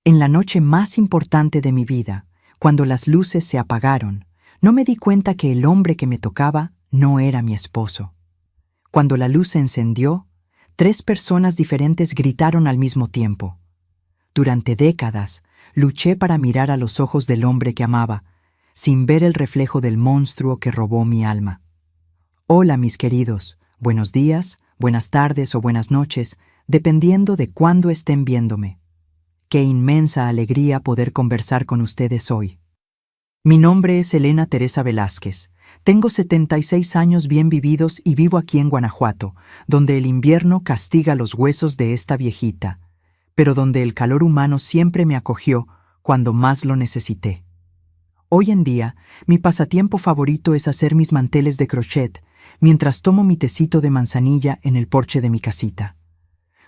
En la noche más importante de mi vida, cuando las luces se apagaron, no me di cuenta que el hombre que me tocaba no era mi esposo. Cuando la luz se encendió, 3 personas diferentes gritaron al mismo tiempo. Durante décadas, luché para mirar a los ojos del hombre que amaba, sin ver el reflejo del monstruo que robó mi alma. Hola, mis queridos. Buenos días, buenas tardes o buenas noches, dependiendo de cuándo estén viéndome. Qué inmensa alegría poder conversar con ustedes hoy. Mi nombre es Elena Teresa Velázquez. Tengo 76 años bien vividos y vivo aquí en Guanajuato, donde el invierno castiga los huesos de esta viejita, pero donde el calor humano siempre me acogió cuando más lo necesité. Hoy en día, mi pasatiempo favorito es hacer mis manteles de crochet, mientras tomo mi tecito de manzanilla en el porche de mi casita.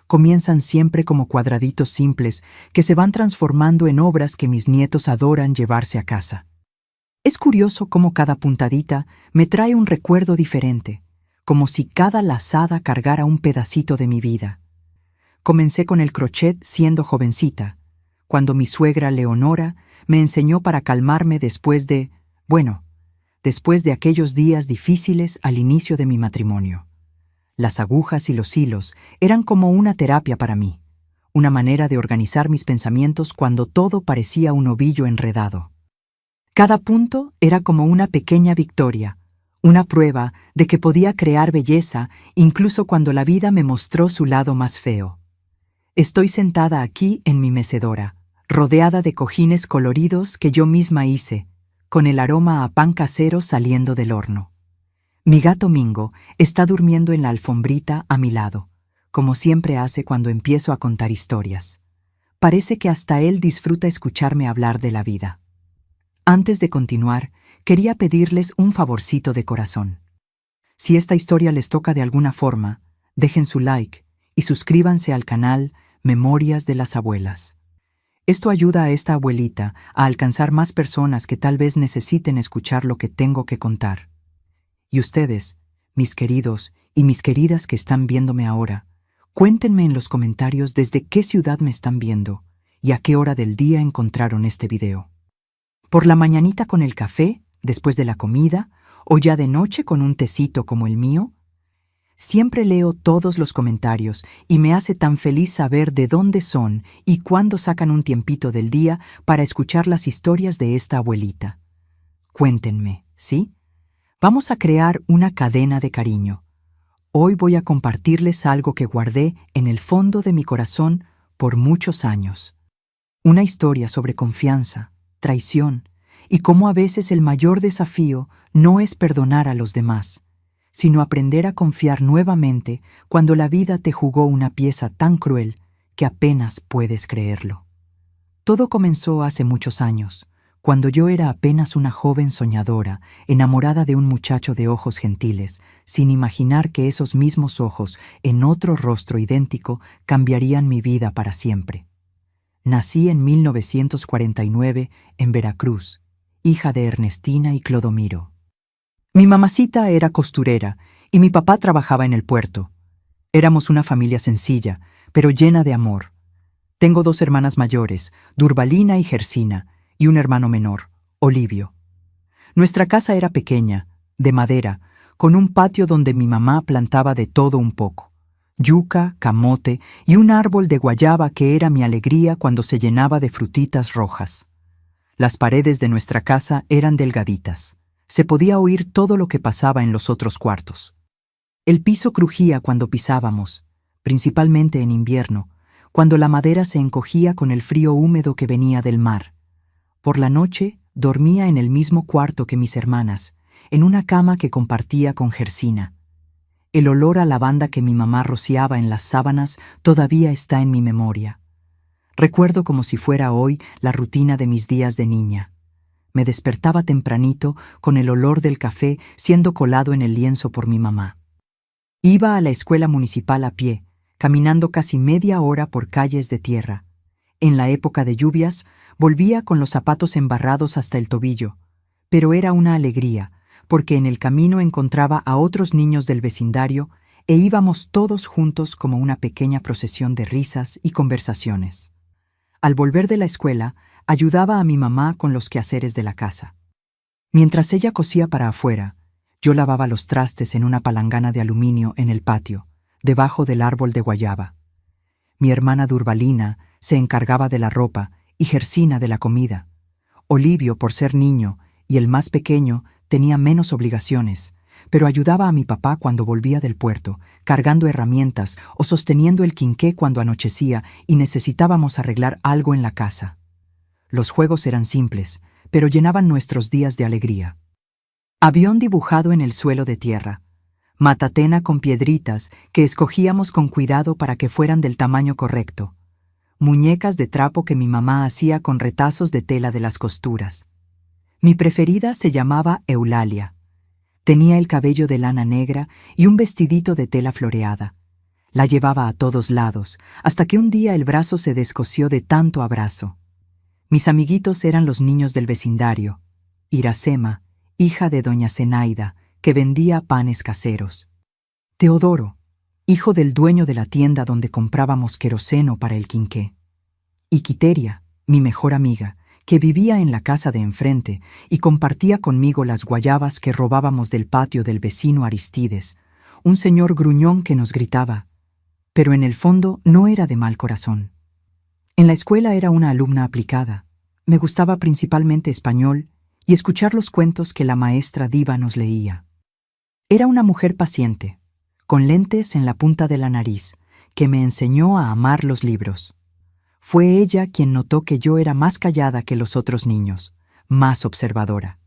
Comienzan siempre como cuadraditos simples que se van transformando en obras que mis nietos adoran llevarse a casa. Es curioso cómo cada puntadita me trae un recuerdo diferente, como si cada lazada cargara un pedacito de mi vida. Comencé con el crochet siendo jovencita, cuando mi suegra Leonora me enseñó para calmarme después de aquellos días difíciles al inicio de mi matrimonio. Las agujas y los hilos eran como una terapia para mí, una manera de organizar mis pensamientos cuando todo parecía un ovillo enredado. Cada punto era como una pequeña victoria, una prueba de que podía crear belleza incluso cuando la vida me mostró su lado más feo. Estoy sentada aquí en mi mecedora, rodeada de cojines coloridos que yo misma hice, con el aroma a pan casero saliendo del horno. Mi gato Mingo está durmiendo en la alfombrita a mi lado, como siempre hace cuando empiezo a contar historias. Parece que hasta él disfruta escucharme hablar de la vida. Antes de continuar, quería pedirles un favorcito de corazón. Si esta historia les toca de alguna forma, dejen su like y suscríbanse al canal Memorias de las Abuelas. Esto ayuda a esta abuelita a alcanzar más personas que tal vez necesiten escuchar lo que tengo que contar. Y ustedes, mis queridos y mis queridas que están viéndome ahora, cuéntenme en los comentarios desde qué ciudad me están viendo y a qué hora del día encontraron este video. ¿Por la mañanita con el café, después de la comida, o ya de noche con un tecito como el mío? Siempre leo todos los comentarios y me hace tan feliz saber de dónde son y cuándo sacan un tiempito del día para escuchar las historias de esta abuelita. Cuéntenme, ¿sí? Vamos a crear una cadena de cariño. Hoy voy a compartirles algo que guardé en el fondo de mi corazón por muchos años. Una historia sobre confianza, traición y cómo a veces el mayor desafío no es perdonar a los demás, sino aprender a confiar nuevamente cuando la vida te jugó una pieza tan cruel que apenas puedes creerlo. Todo comenzó hace muchos años, cuando yo era apenas una joven soñadora, enamorada de un muchacho de ojos gentiles, sin imaginar que esos mismos ojos, en otro rostro idéntico, cambiarían mi vida para siempre. Nací en 1949 en Veracruz, hija de Ernestina y Clodomiro. Mi mamacita era costurera y mi papá trabajaba en el puerto. Éramos una familia sencilla, pero llena de amor. Tengo 2 hermanas mayores, Durbalina y Gersina, y un hermano menor, Olivio. Nuestra casa era pequeña, de madera, con un patio donde mi mamá plantaba de todo un poco: yuca, camote y un árbol de guayaba que era mi alegría cuando se llenaba de frutitas rojas. Las paredes de nuestra casa eran delgaditas. Se podía oír todo lo que pasaba en los otros cuartos. El piso crujía cuando pisábamos, principalmente en invierno, cuando la madera se encogía con el frío húmedo que venía del mar. Por la noche dormía en el mismo cuarto que mis hermanas, en una cama que compartía con Gersina. El olor a lavanda que mi mamá rociaba en las sábanas todavía está en mi memoria. Recuerdo como si fuera hoy la rutina de mis días de niña. Me despertaba tempranito con el olor del café siendo colado en el lienzo por mi mamá. Iba a la escuela municipal a pie, caminando casi media hora por calles de tierra. En la época de lluvias, volvía con los zapatos embarrados hasta el tobillo, pero era una alegría, porque en el camino encontraba a otros niños del vecindario e íbamos todos juntos como una pequeña procesión de risas y conversaciones. Al volver de la escuela, ayudaba a mi mamá con los quehaceres de la casa. Mientras ella cosía para afuera, yo lavaba los trastes en una palangana de aluminio en el patio, debajo del árbol de guayaba. Mi hermana Durbalina se encargaba de la ropa y Gersina de la comida. Olivio, por ser niño y el más pequeño, tenía menos obligaciones, pero ayudaba a mi papá cuando volvía del puerto, cargando herramientas o sosteniendo el quinqué cuando anochecía y necesitábamos arreglar algo en la casa. Los juegos eran simples, pero llenaban nuestros días de alegría. Avión dibujado en el suelo de tierra, matatena con piedritas que escogíamos con cuidado para que fueran del tamaño correcto, muñecas de trapo que mi mamá hacía con retazos de tela de las costuras. Mi preferida se llamaba Eulalia. Tenía el cabello de lana negra y un vestidito de tela floreada. La llevaba a todos lados, hasta que un día el brazo se descosió de tanto abrazo. Mis amiguitos eran los niños del vecindario. Iracema, hija de doña Zenaida, que vendía panes caseros. Teodoro, hijo del dueño de la tienda donde comprábamos queroseno para el quinqué. Y Quiteria, mi mejor amiga, que vivía en la casa de enfrente y compartía conmigo las guayabas que robábamos del patio del vecino Aristides, un señor gruñón que nos gritaba, pero en el fondo no era de mal corazón. En la escuela era una alumna aplicada. Me gustaba principalmente español y escuchar los cuentos que la maestra Diva nos leía. Era una mujer paciente, con lentes en la punta de la nariz, que me enseñó a amar los libros. Fue ella quien notó que yo era más callada que los otros niños, más observadora.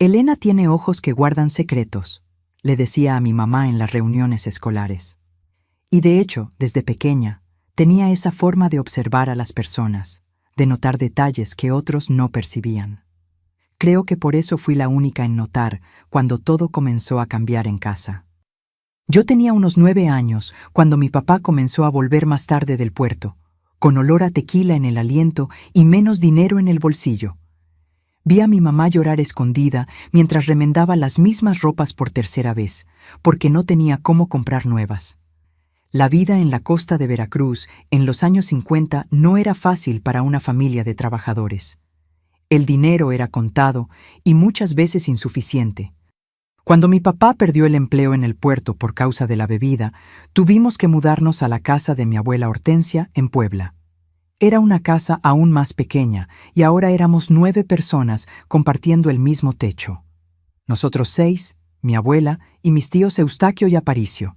Elena tiene ojos que guardan secretos, le decía a mi mamá en las reuniones escolares. Y de hecho, desde pequeña, tenía esa forma de observar a las personas, de notar detalles que otros no percibían. Creo que por eso fui la única en notar cuando todo comenzó a cambiar en casa. Yo tenía unos 9 años cuando mi papá comenzó a volver más tarde del puerto, con olor a tequila en el aliento y menos dinero en el bolsillo. Vi a mi mamá llorar escondida mientras remendaba las mismas ropas por tercera vez, porque no tenía cómo comprar nuevas. La vida en la costa de Veracruz en los años 50 no era fácil para una familia de trabajadores. El dinero era contado y muchas veces insuficiente. Cuando mi papá perdió el empleo en el puerto por causa de la bebida, tuvimos que mudarnos a la casa de mi abuela Hortensia en Puebla. Era una casa aún más pequeña y ahora éramos 9 personas compartiendo el mismo techo. Nosotros 6, mi abuela y mis tíos Eustaquio y Aparicio.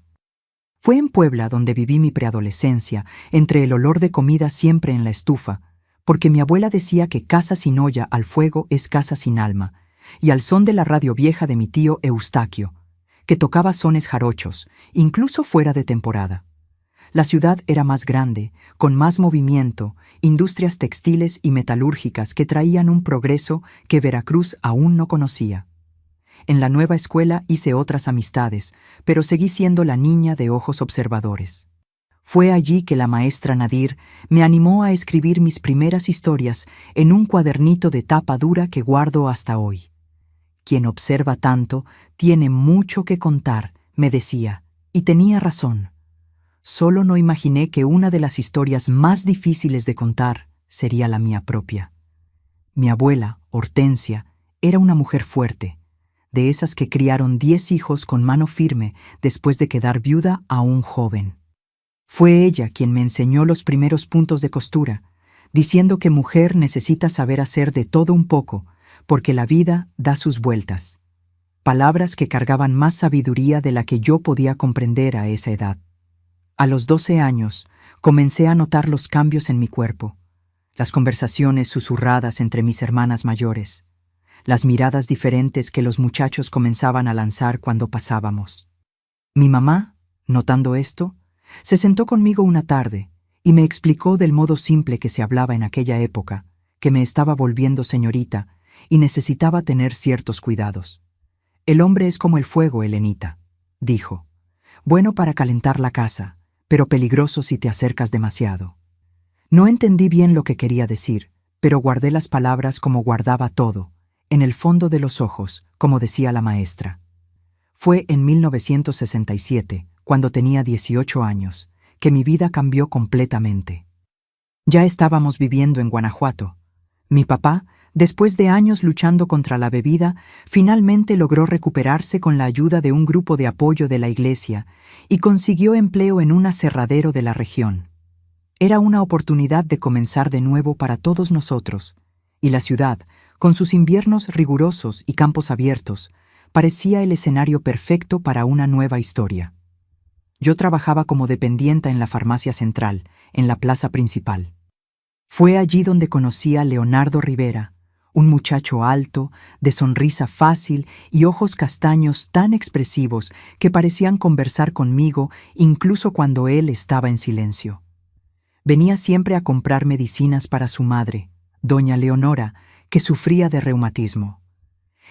Fue en Puebla donde viví mi preadolescencia, entre el olor de comida siempre en la estufa, porque mi abuela decía que casa sin olla al fuego es casa sin alma, y al son de la radio vieja de mi tío Eustaquio, que tocaba sones jarochos, incluso fuera de temporada. La ciudad era más grande, con más movimiento, industrias textiles y metalúrgicas que traían un progreso que Veracruz aún no conocía. En la nueva escuela hice otras amistades, pero seguí siendo la niña de ojos observadores. Fue allí que la maestra Nadir me animó a escribir mis primeras historias en un cuadernito de tapa dura que guardo hasta hoy. Quien observa tanto tiene mucho que contar, me decía, y tenía razón. Solo no imaginé que una de las historias más difíciles de contar sería la mía propia. Mi abuela, Hortensia, era una mujer fuerte, de esas que criaron 10 hijos con mano firme después de quedar viuda aún joven. Fue ella quien me enseñó los primeros puntos de costura, diciendo que mujer necesita saber hacer de todo un poco, porque la vida da sus vueltas. Palabras que cargaban más sabiduría de la que yo podía comprender a esa edad. A los 12 años, comencé a notar los cambios en mi cuerpo, las conversaciones susurradas entre mis hermanas mayores, las miradas diferentes que los muchachos comenzaban a lanzar cuando pasábamos. Mi mamá, notando esto, se sentó conmigo una tarde y me explicó del modo simple que se hablaba en aquella época, que me estaba volviendo señorita y necesitaba tener ciertos cuidados. El hombre es como el fuego, Elenita, dijo, bueno para calentar la casa, pero peligroso si te acercas demasiado. No entendí bien lo que quería decir, pero guardé las palabras como guardaba todo, en el fondo de los ojos, como decía la maestra. Fue en 1967, cuando tenía 18 años, que mi vida cambió completamente. Ya estábamos viviendo en Guanajuato. Mi papá, después de años luchando contra la bebida, finalmente logró recuperarse con la ayuda de un grupo de apoyo de la iglesia y consiguió empleo en un aserradero de la región. Era una oportunidad de comenzar de nuevo para todos nosotros, y la ciudad, con sus inviernos rigurosos y campos abiertos, parecía el escenario perfecto para una nueva historia. Yo trabajaba como dependienta en la farmacia central, en la plaza principal. Fue allí donde conocí a Leonardo Rivera, un muchacho alto, de sonrisa fácil y ojos castaños tan expresivos que parecían conversar conmigo incluso cuando él estaba en silencio. Venía siempre a comprar medicinas para su madre, doña Leonora, que sufría de reumatismo.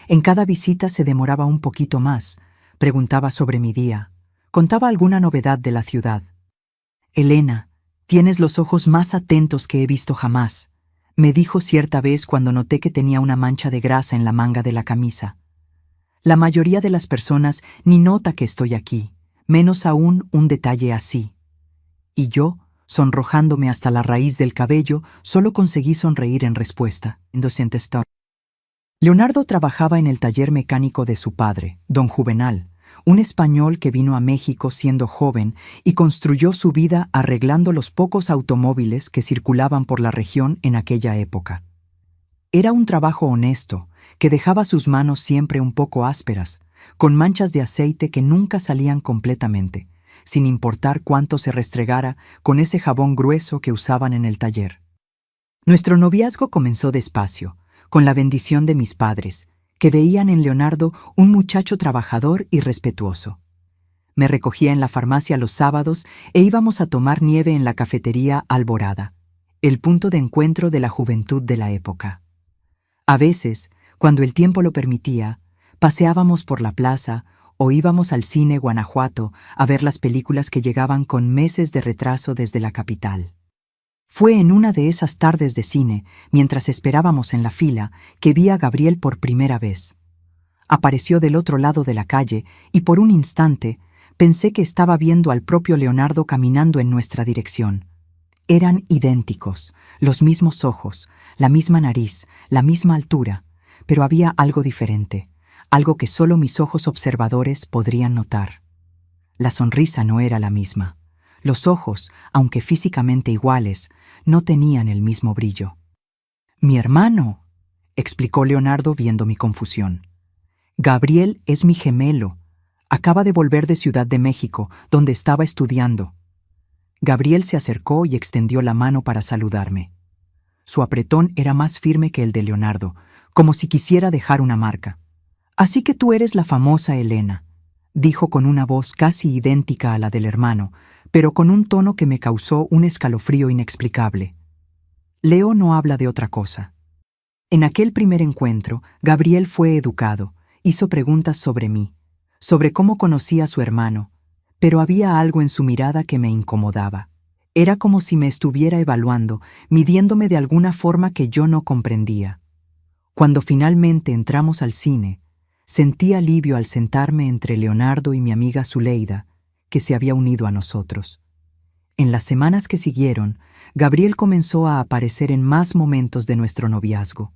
En cada visita se demoraba un poquito más, preguntaba sobre mi día, contaba alguna novedad de la ciudad. «Elena, tienes los ojos más atentos que he visto jamás», me dijo cierta vez cuando noté que tenía una mancha de grasa en la manga de la camisa. La mayoría de las personas ni nota que estoy aquí, menos aún un detalle así. Y yo, sonrojándome hasta la raíz del cabello, solo conseguí sonreír en respuesta. Leonardo trabajaba en el taller mecánico de su padre, don Juvenal, un español que vino a México siendo joven y construyó su vida arreglando los pocos automóviles que circulaban por la región en aquella época. Era un trabajo honesto, que dejaba sus manos siempre un poco ásperas, con manchas de aceite que nunca salían completamente, sin importar cuánto se restregara con ese jabón grueso que usaban en el taller. Nuestro noviazgo comenzó despacio, con la bendición de mis padres, que veían en Leonardo un muchacho trabajador y respetuoso. Me recogía en la farmacia los sábados e íbamos a tomar nieve en la cafetería Alborada, el punto de encuentro de la juventud de la época. A veces, cuando el tiempo lo permitía, paseábamos por la plaza o íbamos al cine Guanajuato a ver las películas que llegaban con meses de retraso desde la capital. Fue en una de esas tardes de cine, mientras esperábamos en la fila, que vi a Gabriel por primera vez. Apareció del otro lado de la calle y por un instante pensé que estaba viendo al propio Leonardo caminando en nuestra dirección. Eran idénticos, los mismos ojos, la misma nariz, la misma altura, pero había algo diferente, algo que solo mis ojos observadores podrían notar. La sonrisa no era la misma. Los ojos, aunque físicamente iguales, no tenían el mismo brillo. «Mi hermano», explicó Leonardo viendo mi confusión. «Gabriel es mi gemelo. Acaba de volver de Ciudad de México, donde estaba estudiando». Gabriel se acercó y extendió la mano para saludarme. Su apretón era más firme que el de Leonardo, como si quisiera dejar una marca. «Así que tú eres la famosa Elena», dijo con una voz casi idéntica a la del hermano, pero con un tono que me causó un escalofrío inexplicable. Leo no habla de otra cosa. En aquel primer encuentro, Gabriel fue educado, hizo preguntas sobre mí, sobre cómo conocía a su hermano, pero había algo en su mirada que me incomodaba. Era como si me estuviera evaluando, midiéndome de alguna forma que yo no comprendía. Cuando finalmente entramos al cine, sentí alivio al sentarme entre Leonardo y mi amiga Zuleida, que se había unido a nosotros. En las semanas que siguieron, Gabriel comenzó a aparecer en más momentos de nuestro noviazgo.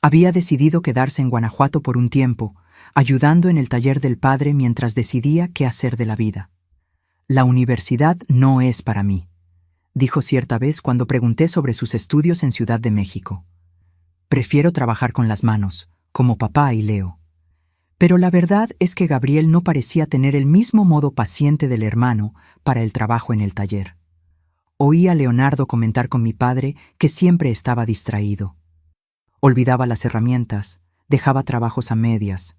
Había decidido quedarse en Guanajuato por un tiempo, ayudando en el taller del padre mientras decidía qué hacer de la vida. «La universidad no es para mí», dijo cierta vez cuando pregunté sobre sus estudios en Ciudad de México. «Prefiero trabajar con las manos, como papá y Leo». Pero la verdad es que Gabriel no parecía tener el mismo modo paciente del hermano para el trabajo en el taller. Oí a Leonardo comentar con mi padre que siempre estaba distraído. Olvidaba las herramientas, dejaba trabajos a medias.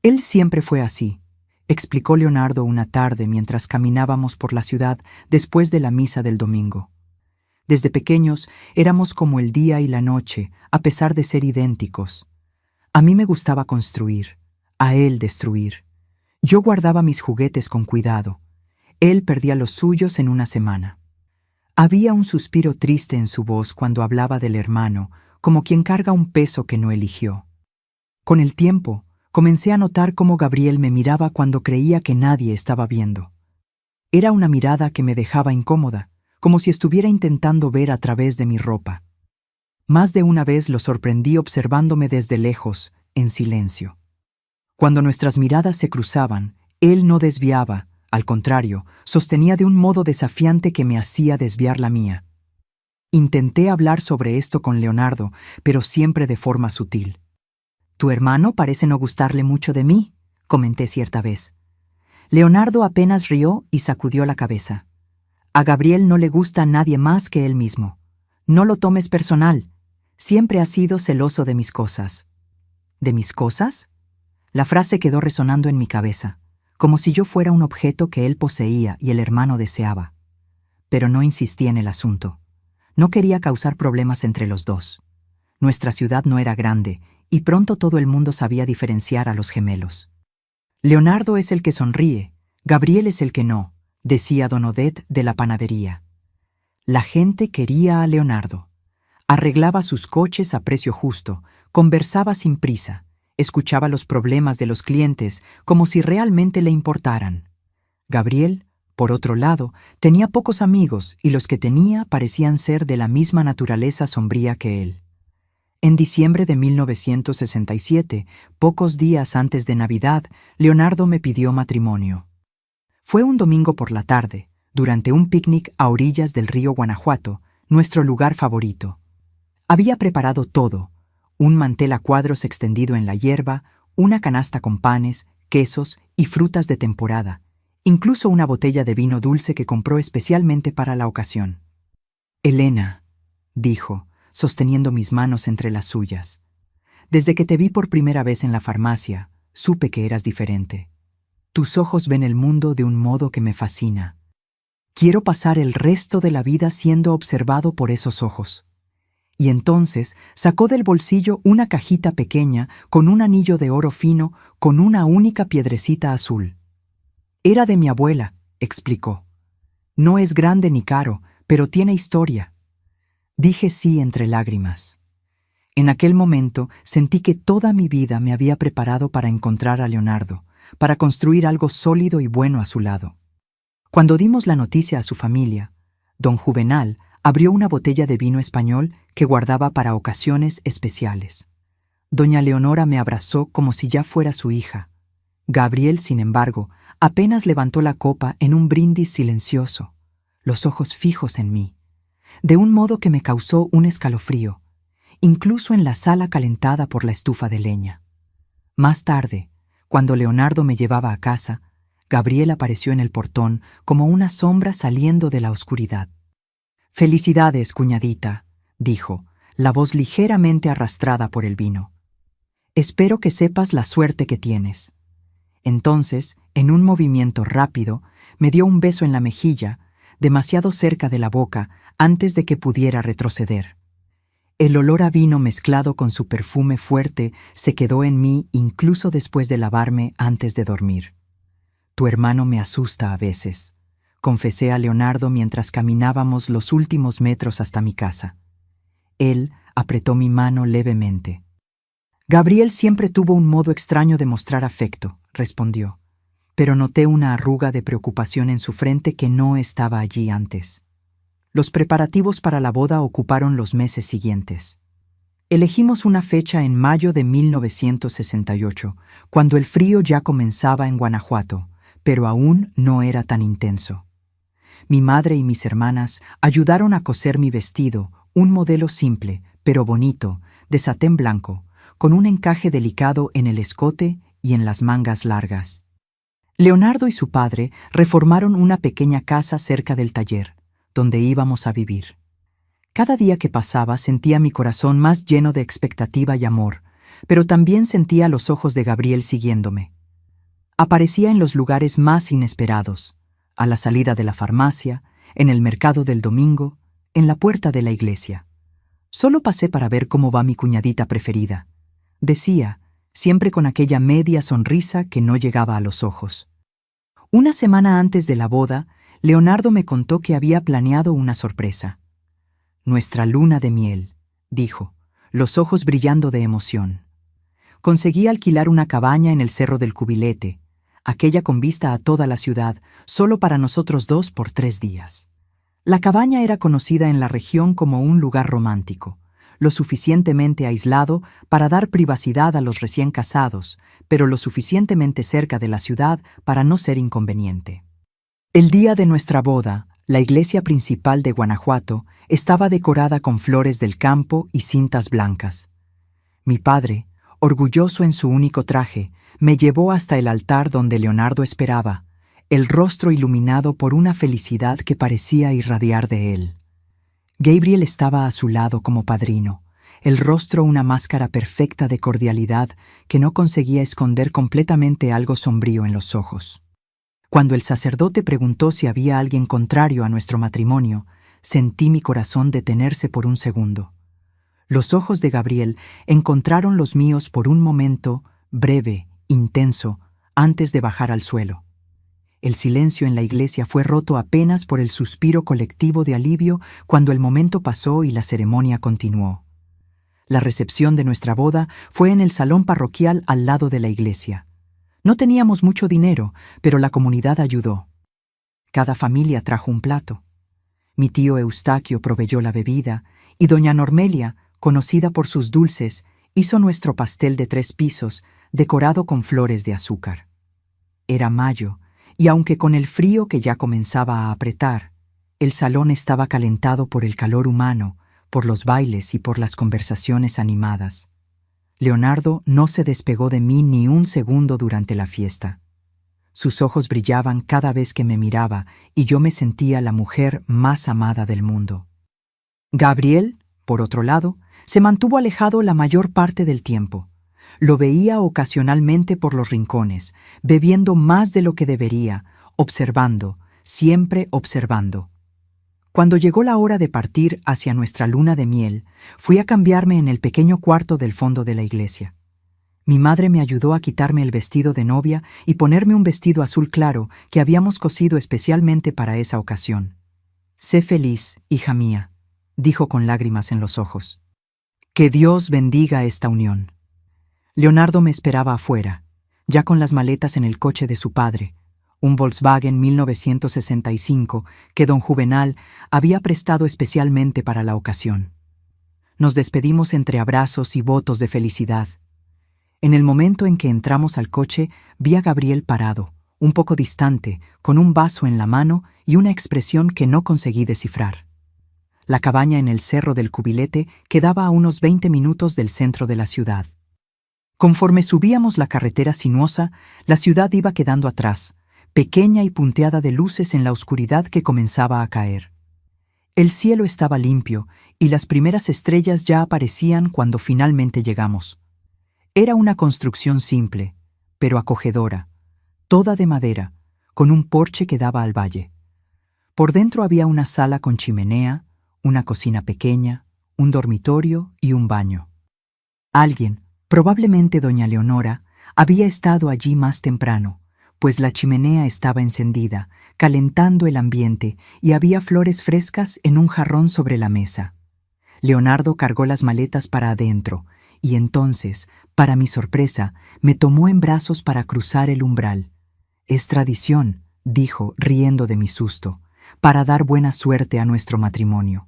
Él siempre fue así, explicó Leonardo una tarde mientras caminábamos por la ciudad después de la misa del domingo. Desde pequeños éramos como el día y la noche, a pesar de ser idénticos. A mí me gustaba construir, a él destruir. Yo guardaba mis juguetes con cuidado. Él perdía los suyos en una semana. Había un suspiro triste en su voz cuando hablaba del hermano, como quien carga un peso que no eligió. Con el tiempo, comencé a notar cómo Gabriel me miraba cuando creía que nadie estaba viendo. Era una mirada que me dejaba incómoda, como si estuviera intentando ver a través de mi ropa. Más de una vez lo sorprendí observándome desde lejos, en silencio. Cuando nuestras miradas se cruzaban, él no desviaba, al contrario, sostenía de un modo desafiante que me hacía desviar la mía. Intenté hablar sobre esto con Leonardo, pero siempre de forma sutil. «Tu hermano parece no gustarle mucho de mí», comenté cierta vez. Leonardo apenas rió y sacudió la cabeza. «A Gabriel no le gusta a nadie más que él mismo. No lo tomes personal. Siempre ha sido celoso de mis cosas». ¿De mis cosas? La frase quedó resonando en mi cabeza, como si yo fuera un objeto que él poseía y el hermano deseaba. Pero no insistí en el asunto. No quería causar problemas entre los dos. Nuestra ciudad no era grande, y pronto todo el mundo sabía diferenciar a los gemelos. «Leonardo es el que sonríe, Gabriel es el que no», decía don Odette de la panadería. La gente quería a Leonardo. Arreglaba sus coches a precio justo, conversaba sin prisa, escuchaba los problemas de los clientes como si realmente le importaran. Gabriel, por otro lado, tenía pocos amigos y los que tenía parecían ser de la misma naturaleza sombría que él. En diciembre de 1967, pocos días antes de Navidad, Leonardo me pidió matrimonio. Fue un domingo por la tarde, durante un picnic a orillas del río Guanajuato, nuestro lugar favorito. Había preparado todo: un mantel a cuadros extendido en la hierba, una canasta con panes, quesos y frutas de temporada, incluso una botella de vino dulce que compró especialmente para la ocasión. «Elena», dijo, sosteniendo mis manos entre las suyas, «desde que te vi por primera vez en la farmacia, supe que eras diferente. Tus ojos ven el mundo de un modo que me fascina. Quiero pasar el resto de la vida siendo observado por esos ojos». Y entonces sacó del bolsillo una cajita pequeña con un anillo de oro fino con una única piedrecita azul. «Era de mi abuela», explicó. «No es grande ni caro, pero tiene historia». Dije sí entre lágrimas. En aquel momento sentí que toda mi vida me había preparado para encontrar a Leonardo, para construir algo sólido y bueno a su lado. Cuando dimos la noticia a su familia, don Juvenal abrió una botella de vino español que guardaba para ocasiones especiales. Doña Leonora me abrazó como si ya fuera su hija. Gabriel, sin embargo, apenas levantó la copa en un brindis silencioso, los ojos fijos en mí, de un modo que me causó un escalofrío, incluso en la sala calentada por la estufa de leña. Más tarde, cuando Leonardo me llevaba a casa, Gabriel apareció en el portón como una sombra saliendo de la oscuridad. «Felicidades, cuñadita», dijo, la voz ligeramente arrastrada por el vino. «Espero que sepas la suerte que tienes». Entonces, en un movimiento rápido, me dio un beso en la mejilla, demasiado cerca de la boca, antes de que pudiera retroceder. El olor a vino mezclado con su perfume fuerte se quedó en mí incluso después de lavarme antes de dormir. «Tu hermano me asusta a veces», confesé a Leonardo mientras caminábamos los últimos metros hasta mi casa. Él apretó mi mano levemente. «Gabriel siempre tuvo un modo extraño de mostrar afecto», respondió, pero noté una arruga de preocupación en su frente que no estaba allí antes. Los preparativos para la boda ocuparon los meses siguientes. Elegimos una fecha en mayo de 1968, cuando el frío ya comenzaba en Guanajuato, pero aún no era tan intenso. Mi madre y mis hermanas ayudaron a coser mi vestido, un modelo simple, pero bonito, de satén blanco, con un encaje delicado en el escote y en las mangas largas. Leonardo y su padre reformaron una pequeña casa cerca del taller, donde íbamos a vivir. Cada día que pasaba sentía mi corazón más lleno de expectativa y amor, pero también sentía los ojos de Gabriel siguiéndome. Aparecía en los lugares más inesperados, a la salida de la farmacia, en el mercado del domingo, en la puerta de la iglesia. «Solo pasé para ver cómo va mi cuñadita preferida», decía, siempre con aquella media sonrisa que no llegaba a los ojos. Una semana antes de la boda, Leonardo me contó que había planeado una sorpresa. «Nuestra luna de miel», dijo, los ojos brillando de emoción. Conseguí alquilar una cabaña en el Cerro del Cubilete, aquella con vista a toda la ciudad, solo para nosotros dos por 3 días. La cabaña era conocida en la región como un lugar romántico, lo suficientemente aislado para dar privacidad a los recién casados, pero lo suficientemente cerca de la ciudad para no ser inconveniente. El día de nuestra boda, la iglesia principal de Guanajuato estaba decorada con flores del campo y cintas blancas. Mi padre, orgulloso en su único traje, me llevó hasta el altar donde Leonardo esperaba, el rostro iluminado por una felicidad que parecía irradiar de él. Gabriel estaba a su lado como padrino, el rostro una máscara perfecta de cordialidad que no conseguía esconder completamente algo sombrío en los ojos. Cuando el sacerdote preguntó si había alguien contrario a nuestro matrimonio, sentí mi corazón detenerse por un segundo. Los ojos de Gabriel encontraron los míos por un momento, breve, intenso, antes de bajar al suelo. El silencio en la iglesia fue roto apenas por el suspiro colectivo de alivio cuando el momento pasó y la ceremonia continuó. La recepción de nuestra boda fue en el salón parroquial al lado de la iglesia. No teníamos mucho dinero, pero la comunidad ayudó. Cada familia trajo un plato. Mi tío Eustaquio proveyó la bebida y doña Normelia, conocida por sus dulces, hizo nuestro pastel de 3 pisos, decorado con flores de azúcar. Era mayo, y aunque con el frío que ya comenzaba a apretar, el salón estaba calentado por el calor humano, por los bailes y por las conversaciones animadas. Leonardo no se despegó de mí ni un segundo durante la fiesta. Sus ojos brillaban cada vez que me miraba y yo me sentía la mujer más amada del mundo. Gabriel, por otro lado, se mantuvo alejado la mayor parte del tiempo. Lo veía ocasionalmente por los rincones, bebiendo más de lo que debería, observando, siempre observando. Cuando llegó la hora de partir hacia nuestra luna de miel, fui a cambiarme en el pequeño cuarto del fondo de la iglesia. Mi madre me ayudó a quitarme el vestido de novia y ponerme un vestido azul claro que habíamos cosido especialmente para esa ocasión. «Sé feliz, hija mía», dijo con lágrimas en los ojos. «Que Dios bendiga esta unión». Leonardo me esperaba afuera, ya con las maletas en el coche de su padre, un Volkswagen 1965 que don Juvenal había prestado especialmente para la ocasión. Nos despedimos entre abrazos y votos de felicidad. En el momento en que entramos al coche, vi a Gabriel parado, un poco distante, con un vaso en la mano y una expresión que no conseguí descifrar. La cabaña en el Cerro del Cubilete quedaba a unos 20 minutos del centro de la ciudad. Conforme subíamos la carretera sinuosa, la ciudad iba quedando atrás, pequeña y punteada de luces en la oscuridad que comenzaba a caer. El cielo estaba limpio y las primeras estrellas ya aparecían cuando finalmente llegamos. Era una construcción simple, pero acogedora, toda de madera, con un porche que daba al valle. Por dentro había una sala con chimenea, una cocina pequeña, un dormitorio y un baño. Alguien, probablemente doña Leonora, había estado allí más temprano, pues la chimenea estaba encendida, calentando el ambiente, y había flores frescas en un jarrón sobre la mesa. Leonardo cargó las maletas para adentro, y entonces, para mi sorpresa, me tomó en brazos para cruzar el umbral. «Es tradición», dijo, riendo de mi susto, «para dar buena suerte a nuestro matrimonio».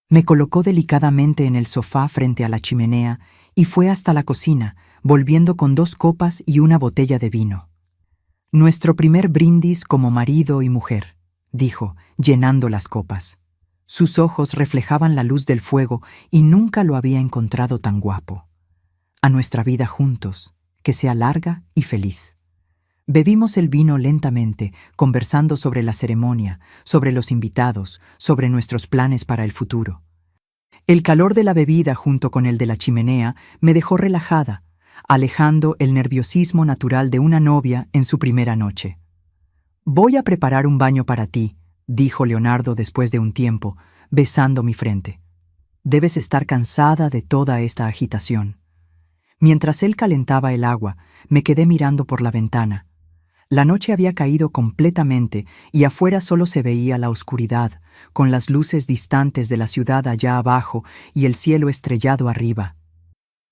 Me colocó delicadamente en el sofá frente a la chimenea y fue hasta la cocina, volviendo con 2 copas y una botella de vino. «Nuestro primer brindis como marido y mujer», dijo, llenando las copas. Sus ojos reflejaban la luz del fuego y nunca lo había encontrado tan guapo. «A nuestra vida juntos, que sea larga y feliz». Bebimos el vino lentamente, conversando sobre la ceremonia, sobre los invitados, sobre nuestros planes para el futuro. El calor de la bebida junto con el de la chimenea me dejó relajada, alejando el nerviosismo natural de una novia en su primera noche. «Voy a preparar un baño para ti», dijo Leonardo después de un tiempo, besando mi frente. «Debes estar cansada de toda esta agitación». Mientras él calentaba el agua, me quedé mirando por la ventana. La noche había caído completamente y afuera solo se veía la oscuridad, con las luces distantes de la ciudad allá abajo y el cielo estrellado arriba.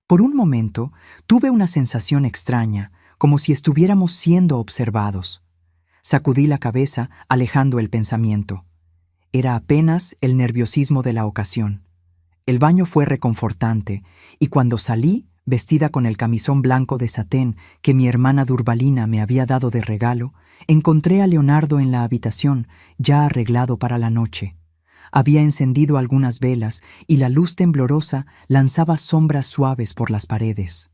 Por un momento tuve una sensación extraña, como si estuviéramos siendo observados. Sacudí la cabeza, alejando el pensamiento. Era apenas el nerviosismo de la ocasión. El baño fue reconfortante, y cuando salí, vestida con el camisón blanco de satén que mi hermana Durbalina me había dado de regalo, encontré a Leonardo en la habitación, ya arreglado para la noche. Había encendido algunas velas y la luz temblorosa lanzaba sombras suaves por las paredes.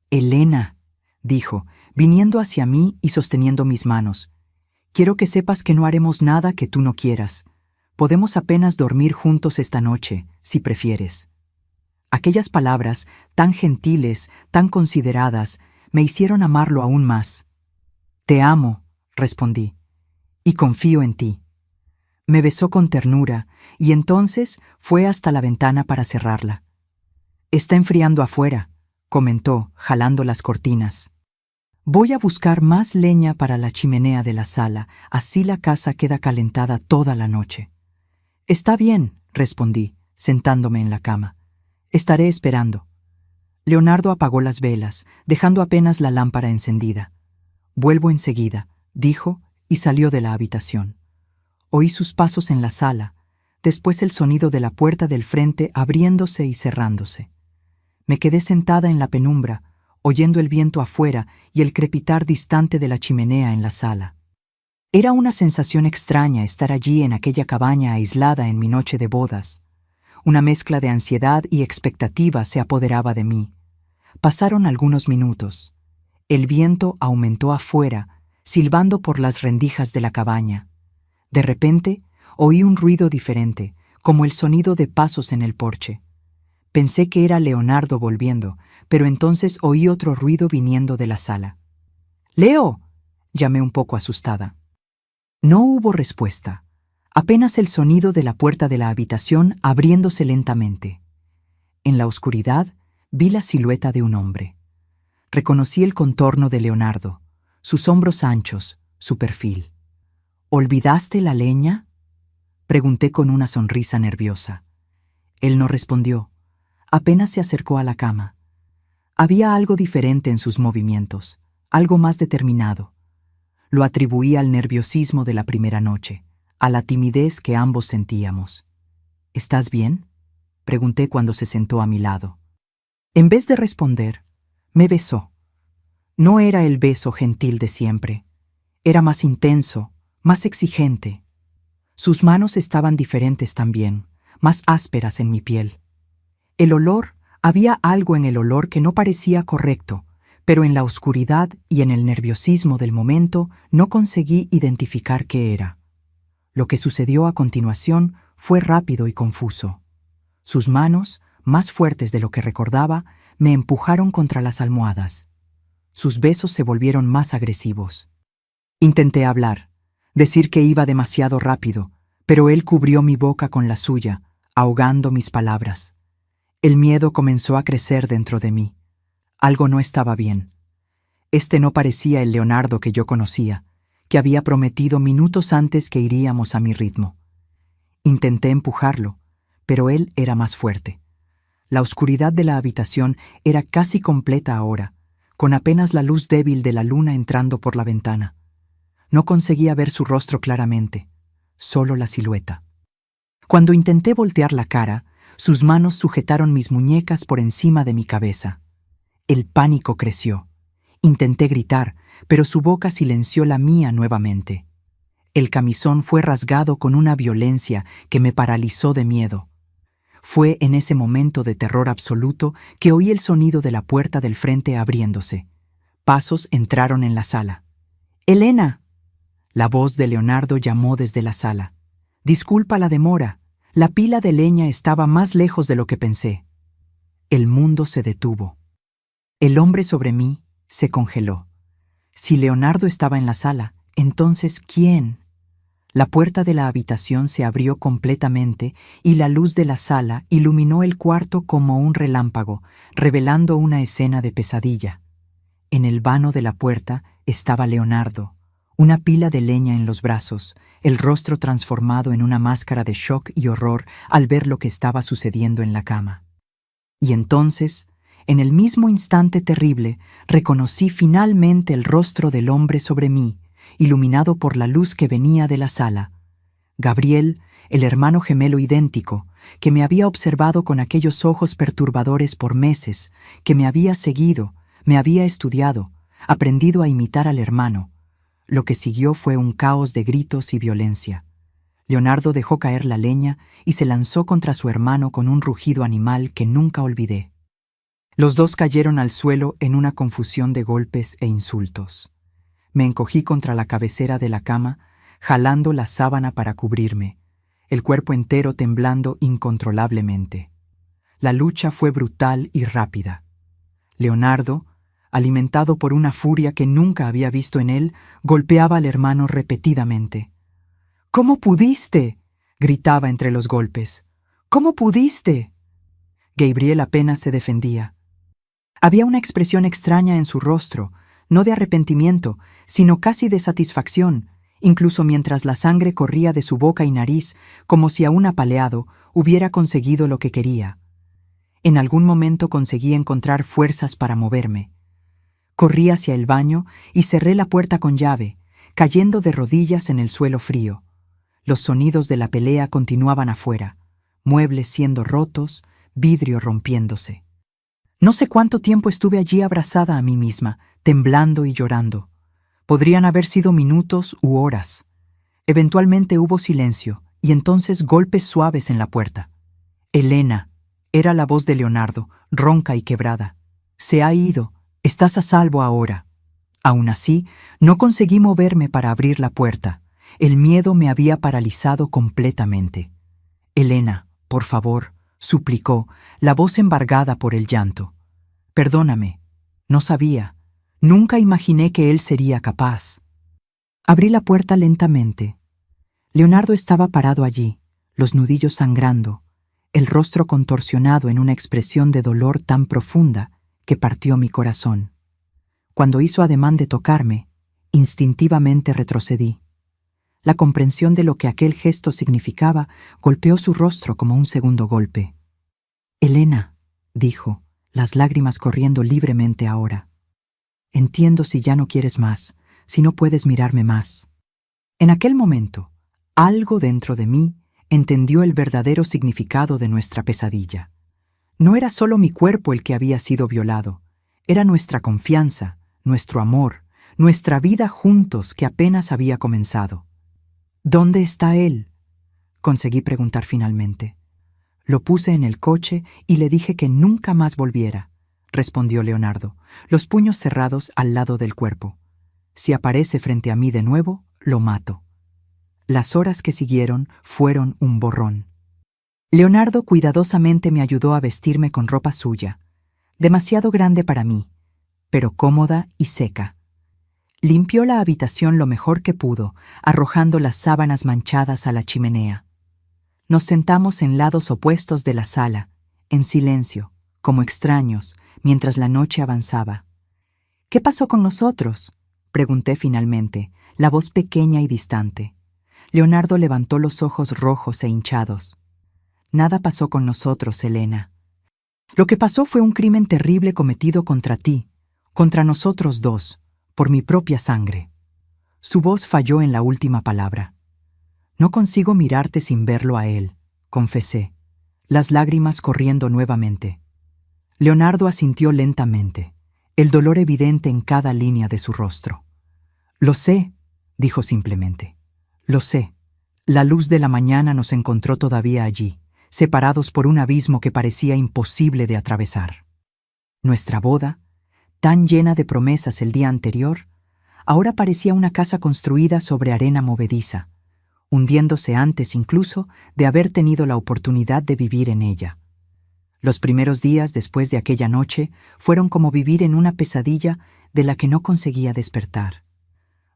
«Elena», dijo, viniendo hacia mí y sosteniendo mis manos, «quiero que sepas que no haremos nada que tú no quieras. Podemos apenas dormir juntos esta noche, si prefieres». Aquellas palabras, tan gentiles, tan consideradas, me hicieron amarlo aún más. «Te amo», respondí, «y confío en ti». Me besó con ternura y entonces fue hasta la ventana para cerrarla. «Está enfriando afuera», comentó, jalando las cortinas. «Voy a buscar más leña para la chimenea de la sala, así la casa queda calentada toda la noche». «Está bien», respondí, sentándome en la cama. «Estaré esperando». Leonardo apagó las velas, dejando apenas la lámpara encendida. «Vuelvo enseguida», dijo, y salió de la habitación. Oí sus pasos en la sala, después el sonido de la puerta del frente abriéndose y cerrándose. Me quedé sentada en la penumbra, oyendo el viento afuera y el crepitar distante de la chimenea en la sala. Era una sensación extraña estar allí en aquella cabaña aislada en mi noche de bodas. Una mezcla de ansiedad y expectativa se apoderaba de mí. Pasaron algunos minutos. El viento aumentó afuera, silbando por las rendijas de la cabaña. De repente, oí un ruido diferente, como el sonido de pasos en el porche. Pensé que era Leonardo volviendo, pero entonces oí otro ruido viniendo de la sala. «¡Leo!», llamé un poco asustada. No hubo respuesta. Apenas el sonido de la puerta de la habitación abriéndose lentamente. En la oscuridad vi la silueta de un hombre. Reconocí el contorno de Leonardo, sus hombros anchos, su perfil. «¿Olvidaste la leña?», pregunté con una sonrisa nerviosa. Él no respondió. Apenas se acercó a la cama. Había algo diferente en sus movimientos, algo más determinado. Lo atribuí al nerviosismo de la primera noche, a la timidez que ambos sentíamos. «¿Estás bien?», pregunté cuando se sentó a mi lado. En vez de responder, me besó. No era el beso gentil de siempre. Era más intenso, más exigente. Sus manos estaban diferentes también, más ásperas en mi piel. El olor, había algo en el olor que no parecía correcto, pero en la oscuridad y en el nerviosismo del momento no conseguí identificar qué era. Lo que sucedió a continuación fue rápido y confuso. Sus manos, más fuertes de lo que recordaba, me empujaron contra las almohadas. Sus besos se volvieron más agresivos. Intenté hablar, decir que iba demasiado rápido, pero él cubrió mi boca con la suya, ahogando mis palabras. El miedo comenzó a crecer dentro de mí. Algo no estaba bien. Este no parecía el Leonardo que yo conocía, que había prometido minutos antes que iríamos a mi ritmo. Intenté empujarlo, pero él era más fuerte. La oscuridad de la habitación era casi completa ahora, con apenas la luz débil de la luna entrando por la ventana. No conseguía ver su rostro claramente, solo la silueta. Cuando intenté voltear la cara, sus manos sujetaron mis muñecas por encima de mi cabeza. El pánico creció. Intenté gritar, pero su boca silenció la mía nuevamente. El camisón fue rasgado con una violencia que me paralizó de miedo. Fue en ese momento de terror absoluto que oí el sonido de la puerta del frente abriéndose. Pasos entraron en la sala. «¡Elena!», la voz de Leonardo llamó desde la sala. «Disculpa la demora. La pila de leña estaba más lejos de lo que pensé». El mundo se detuvo. El hombre sobre mí se congeló. Si Leonardo estaba en la sala, entonces ¿quién? La puerta de la habitación se abrió completamente y la luz de la sala iluminó el cuarto como un relámpago, revelando una escena de pesadilla. En el vano de la puerta estaba Leonardo, una pila de leña en los brazos, el rostro transformado en una máscara de shock y horror al ver lo que estaba sucediendo en la cama. Y entonces, en el mismo instante terrible, reconocí finalmente el rostro del hombre sobre mí, iluminado por la luz que venía de la sala. Gabriel, el hermano gemelo idéntico, que me había observado con aquellos ojos perturbadores por meses, que me había seguido, me había estudiado, aprendido a imitar al hermano. Lo que siguió fue un caos de gritos y violencia. Leonardo dejó caer la leña y se lanzó contra su hermano con un rugido animal que nunca olvidé. Los dos cayeron al suelo en una confusión de golpes e insultos. Me encogí contra la cabecera de la cama, jalando la sábana para cubrirme, el cuerpo entero temblando incontrolablemente. La lucha fue brutal y rápida. Leonardo, alimentado por una furia que nunca había visto en él, golpeaba al hermano repetidamente. «¿Cómo pudiste?», gritaba entre los golpes. «¿Cómo pudiste?». Gabriel apenas se defendía. Había una expresión extraña en su rostro, no de arrepentimiento, sino casi de satisfacción, incluso mientras la sangre corría de su boca y nariz, como si aún apaleado hubiera conseguido lo que quería. En algún momento conseguí encontrar fuerzas para moverme. Corrí hacia el baño y cerré la puerta con llave, cayendo de rodillas en el suelo frío. Los sonidos de la pelea continuaban afuera, muebles siendo rotos, vidrio rompiéndose. No sé cuánto tiempo estuve allí abrazada a mí misma, temblando y llorando. Podrían haber sido minutos u horas. Eventualmente hubo silencio y entonces golpes suaves en la puerta. «Elena», era la voz de Leonardo, ronca y quebrada. «Se ha ido. Estás a salvo ahora». Aún así, no conseguí moverme para abrir la puerta. El miedo me había paralizado completamente. «Elena, por favor», suplicó, la voz embargada por el llanto. «Perdóname. No sabía. Nunca imaginé que él sería capaz». Abrí la puerta lentamente. Leonardo estaba parado allí, los nudillos sangrando, el rostro contorsionado en una expresión de dolor tan profunda que partió mi corazón. Cuando hizo ademán de tocarme, instintivamente retrocedí. La comprensión de lo que aquel gesto significaba golpeó su rostro como un segundo golpe. «Elena», dijo, las lágrimas corriendo libremente ahora. «Entiendo si ya no quieres más, si no puedes mirarme más». En aquel momento, algo dentro de mí entendió el verdadero significado de nuestra pesadilla. No era solo mi cuerpo el que había sido violado, era nuestra confianza, nuestro amor, nuestra vida juntos que apenas había comenzado. «¿Dónde está él?», conseguí preguntar finalmente. «Lo puse en el coche y le dije que nunca más volviera», respondió Leonardo, los puños cerrados al lado del cuerpo. «Si aparece frente a mí de nuevo, lo mato». Las horas que siguieron fueron un borrón. Leonardo cuidadosamente me ayudó a vestirme con ropa suya, demasiado grande para mí, pero cómoda y seca. Limpió la habitación lo mejor que pudo, arrojando las sábanas manchadas a la chimenea. Nos sentamos en lados opuestos de la sala, en silencio, como extraños, mientras la noche avanzaba. «¿Qué pasó con nosotros?», pregunté finalmente, la voz pequeña y distante. Leonardo levantó los ojos rojos e hinchados. «Nada pasó con nosotros, Elena. Lo que pasó fue un crimen terrible cometido contra ti, contra nosotros dos, por mi propia sangre». Su voz falló en la última palabra. «No consigo mirarte sin verlo a él», confesé, las lágrimas corriendo nuevamente. Leonardo asintió lentamente, el dolor evidente en cada línea de su rostro. «Lo sé», dijo simplemente. «Lo sé. La luz de la mañana nos encontró todavía allí, separados por un abismo que parecía imposible de atravesar. Nuestra boda, tan llena de promesas el día anterior, ahora parecía una casa construida sobre arena movediza, hundiéndose antes incluso de haber tenido la oportunidad de vivir en ella. Los primeros días después de aquella noche fueron como vivir en una pesadilla de la que no conseguía despertar.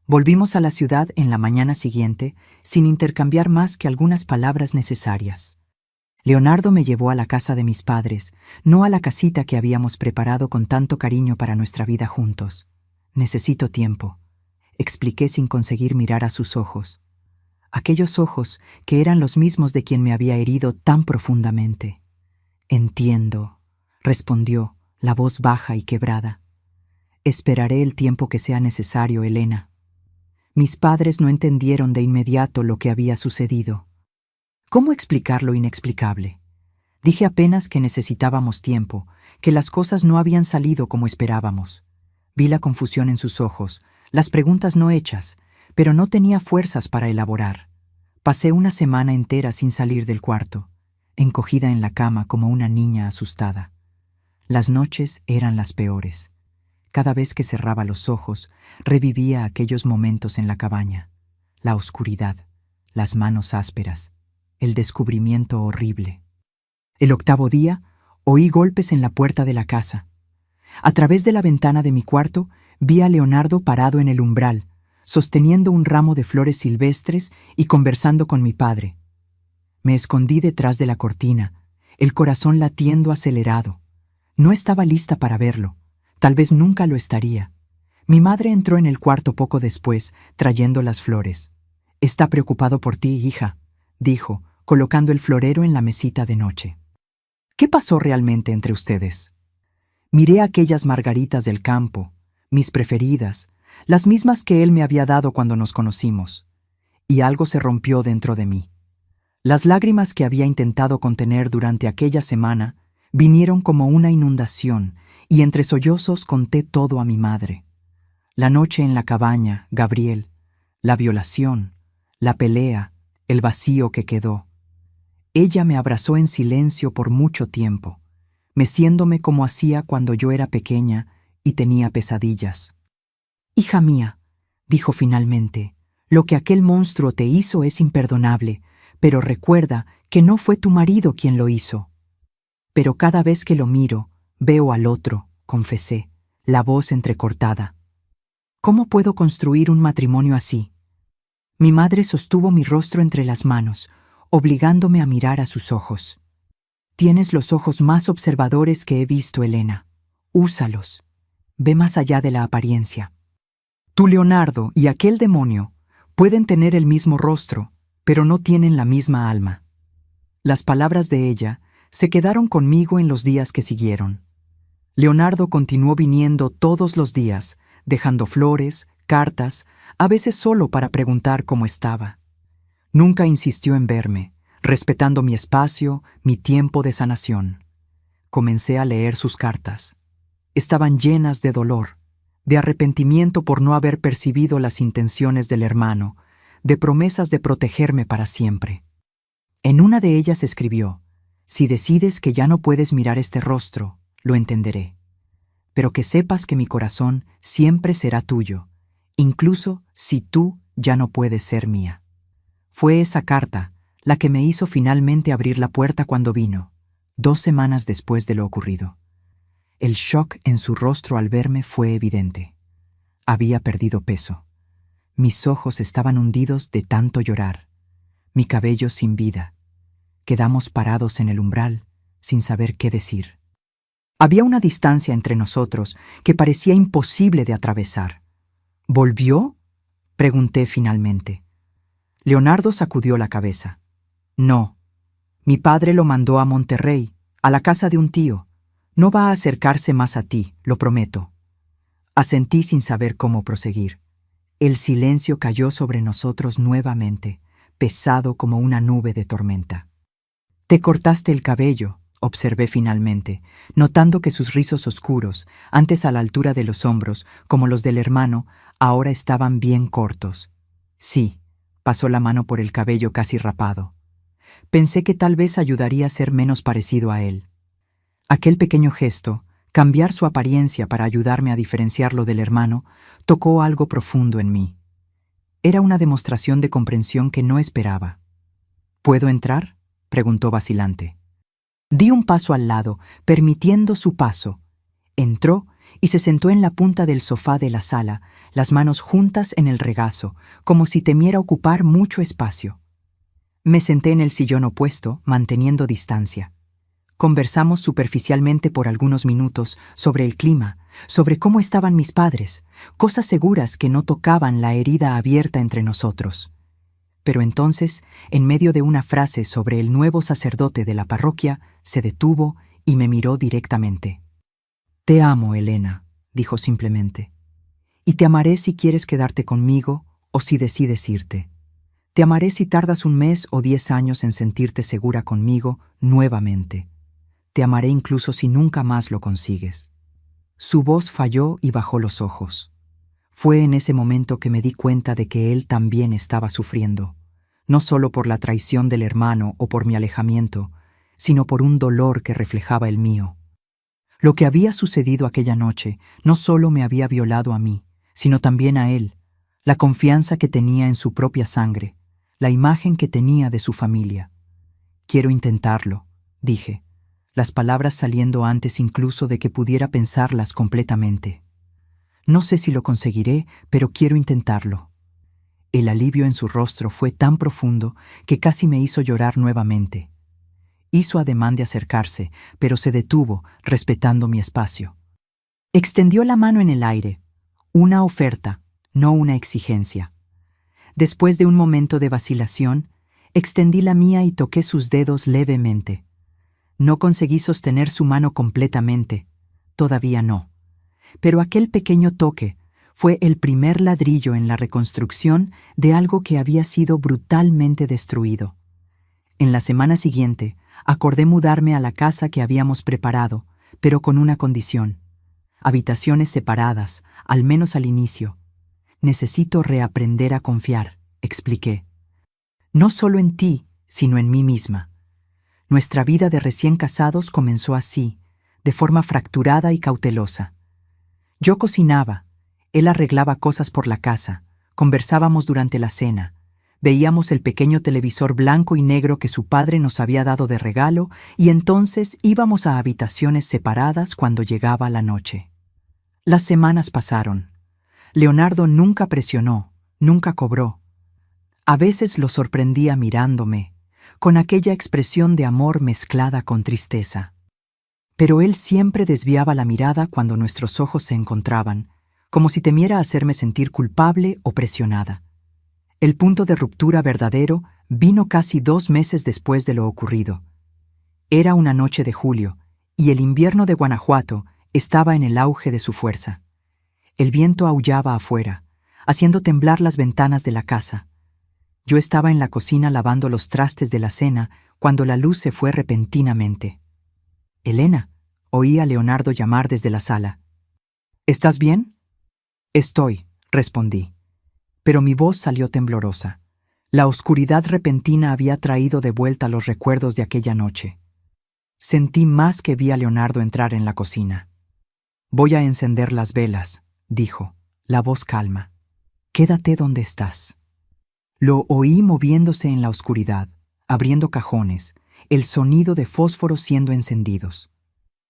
Volvimos a la ciudad en la mañana siguiente sin intercambiar más que algunas palabras necesarias. Leonardo me llevó a la casa de mis padres, no a la casita que habíamos preparado con tanto cariño para nuestra vida juntos. «Necesito tiempo», expliqué sin conseguir mirar a sus ojos. Aquellos ojos que eran los mismos de quien me había herido tan profundamente. «Entiendo», respondió, la voz baja y quebrada. «Esperaré el tiempo que sea necesario, Elena». Mis padres no entendieron de inmediato lo que había sucedido. ¿Cómo explicar lo inexplicable? Dije apenas que necesitábamos tiempo, que las cosas no habían salido como esperábamos. Vi la confusión en sus ojos, las preguntas no hechas, pero no tenía fuerzas para elaborar. Pasé una semana entera sin salir del cuarto, encogida en la cama como una niña asustada. Las noches eran las peores. Cada vez que cerraba los ojos, revivía aquellos momentos en la cabaña, la oscuridad, las manos ásperas, el descubrimiento horrible. El 8º día, oí golpes en la puerta de la casa. A través de la ventana de mi cuarto, vi a Leonardo parado en el umbral, sosteniendo un ramo de flores silvestres y conversando con mi padre. Me escondí detrás de la cortina, el corazón latiendo acelerado. No estaba lista para verlo. Tal vez nunca lo estaría. Mi madre entró en el cuarto poco después, trayendo las flores. «Está preocupado por ti, hija», dijo, colocando el florero en la mesita de noche. ¿Qué pasó realmente entre ustedes? Miré aquellas margaritas del campo, mis preferidas, las mismas que él me había dado cuando nos conocimos, y algo se rompió dentro de mí. Las lágrimas que había intentado contener durante aquella semana vinieron como una inundación, y entre sollozos conté todo a mi madre. La noche en la cabaña, Gabriel, la violación, la pelea, el vacío que quedó. Ella me abrazó en silencio por mucho tiempo, meciéndome como hacía cuando yo era pequeña y tenía pesadillas. «Hija mía», dijo finalmente, «lo que aquel monstruo te hizo es imperdonable, pero recuerda que no fue tu marido quien lo hizo». «Pero cada vez que lo miro, veo al otro», confesé, la voz entrecortada. «¿Cómo puedo construir un matrimonio así?» Mi madre sostuvo mi rostro entre las manos, obligándome a mirar a sus ojos. «Tienes los ojos más observadores que he visto, Elena. Úsalos. Ve más allá de la apariencia. Tú, Leonardo, y aquel demonio pueden tener el mismo rostro, pero no tienen la misma alma». Las palabras de ella se quedaron conmigo en los días que siguieron. Leonardo continuó viniendo todos los días, dejando flores, cartas, a veces solo para preguntar cómo estaba. Nunca insistió en verme, respetando mi espacio, mi tiempo de sanación. Comencé a leer sus cartas. Estaban llenas de dolor, de arrepentimiento por no haber percibido las intenciones del hermano, de promesas de protegerme para siempre. En una de ellas escribió: «Si decides que ya no puedes mirar este rostro, lo entenderé. Pero que sepas que mi corazón siempre será tuyo, incluso si tú ya no puedes ser mía». Fue esa carta la que me hizo finalmente abrir la puerta cuando vino, 2 semanas después de lo ocurrido. El shock en su rostro al verme fue evidente. Había perdido peso. Mis ojos estaban hundidos de tanto llorar, mi cabello sin vida. Quedamos parados en el umbral, sin saber qué decir. Había una distancia entre nosotros que parecía imposible de atravesar. «¿Volvió?», pregunté finalmente. Leonardo sacudió la cabeza. «No. Mi padre lo mandó a Monterrey, a la casa de un tío. No va a acercarse más a ti, lo prometo». Asentí sin saber cómo proseguir. El silencio cayó sobre nosotros nuevamente, pesado como una nube de tormenta. «Te cortaste el cabello», observé finalmente, notando que sus rizos oscuros, antes a la altura de los hombros, como los del hermano, ahora estaban bien cortos. «Sí», pasó la mano por el cabello casi rapado. Pensé que tal vez ayudaría a ser menos parecido a él. Aquel pequeño gesto, cambiar su apariencia para ayudarme a diferenciarlo del hermano, tocó algo profundo en mí. Era una demostración de comprensión que no esperaba. «¿Puedo entrar?», preguntó vacilante. Di un paso al lado, permitiendo su paso. Entró y se sentó en la punta del sofá de la sala, las manos juntas en el regazo, como si temiera ocupar mucho espacio. Me senté en el sillón opuesto, manteniendo distancia. Conversamos superficialmente por algunos minutos sobre el clima, sobre cómo estaban mis padres, cosas seguras que no tocaban la herida abierta entre nosotros. Pero entonces, en medio de una frase sobre el nuevo sacerdote de la parroquia, se detuvo y me miró directamente. «Te amo, Elena», dijo simplemente. «Y te amaré si quieres quedarte conmigo o si decides irte. Te amaré si tardas 1 mes o 10 años en sentirte segura conmigo nuevamente. Te amaré incluso si nunca más lo consigues. Su voz falló y bajó los ojos. Fue en ese momento que me di cuenta de que él también estaba sufriendo, no solo por la traición del hermano o por mi alejamiento, sino por un dolor que reflejaba el mío. Lo que había sucedido aquella noche no solo me había violado a mí, sino también a él, la confianza que tenía en su propia sangre, la imagen que tenía de su familia. Quiero intentarlo, dije, las palabras saliendo antes incluso de que pudiera pensarlas completamente. No sé si lo conseguiré, pero quiero intentarlo. El alivio en su rostro fue tan profundo que casi me hizo llorar nuevamente. Hizo ademán de acercarse, pero se detuvo, respetando mi espacio. Extendió la mano en el aire, una oferta, no una exigencia. Después de un momento de vacilación, extendí la mía y toqué sus dedos levemente. No conseguí sostener su mano completamente, todavía no. Pero aquel pequeño toque fue el primer ladrillo en la reconstrucción de algo que había sido brutalmente destruido. En la semana siguiente, acordé mudarme a la casa que habíamos preparado, pero con una condición: habitaciones separadas, al menos al inicio. Necesito reaprender a confiar, expliqué. No solo en ti, sino en mí misma. Nuestra vida de recién casados comenzó así, de forma fracturada y cautelosa. Yo cocinaba, él arreglaba cosas por la casa, conversábamos durante la cena, veíamos el pequeño televisor blanco y negro que su padre nos había dado de regalo y entonces íbamos a habitaciones separadas cuando llegaba la noche. Las semanas pasaron. Leonardo nunca presionó, nunca cobró. A veces lo sorprendía mirándome, con aquella expresión de amor mezclada con tristeza. Pero él siempre desviaba la mirada cuando nuestros ojos se encontraban, como si temiera hacerme sentir culpable o presionada. El punto de ruptura verdadero vino casi 2 meses después de lo ocurrido. Era una noche de julio, y el invierno de Guanajuato estaba en el auge de su fuerza. El viento aullaba afuera, haciendo temblar las ventanas de la casa. Yo estaba en la cocina lavando los trastes de la cena cuando la luz se fue repentinamente. «Elena», oí a Leonardo llamar desde la sala. «¿Estás bien?» «Estoy», respondí. Pero mi voz salió temblorosa. La oscuridad repentina había traído de vuelta los recuerdos de aquella noche. Sentí más que vi a Leonardo entrar en la cocina. «Voy a encender las velas», dijo, la voz calma. «Quédate donde estás». Lo oí moviéndose en la oscuridad, abriendo cajones, el sonido de fósforos siendo encendidos.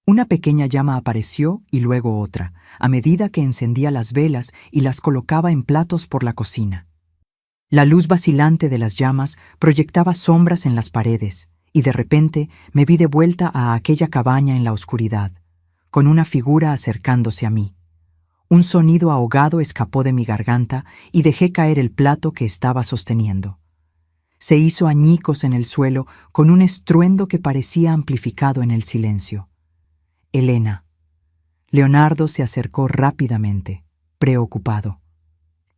Una pequeña llama apareció y luego otra, a medida que encendía las velas y las colocaba en platos por la cocina. La luz vacilante de las llamas proyectaba sombras en las paredes, y de repente me vi de vuelta a aquella cabaña en la oscuridad, con una figura acercándose a mí. Un sonido ahogado escapó de mi garganta y dejé caer el plato que estaba sosteniendo. Se hizo añicos en el suelo con un estruendo que parecía amplificado en el silencio. «Elena». Leonardo se acercó rápidamente, preocupado.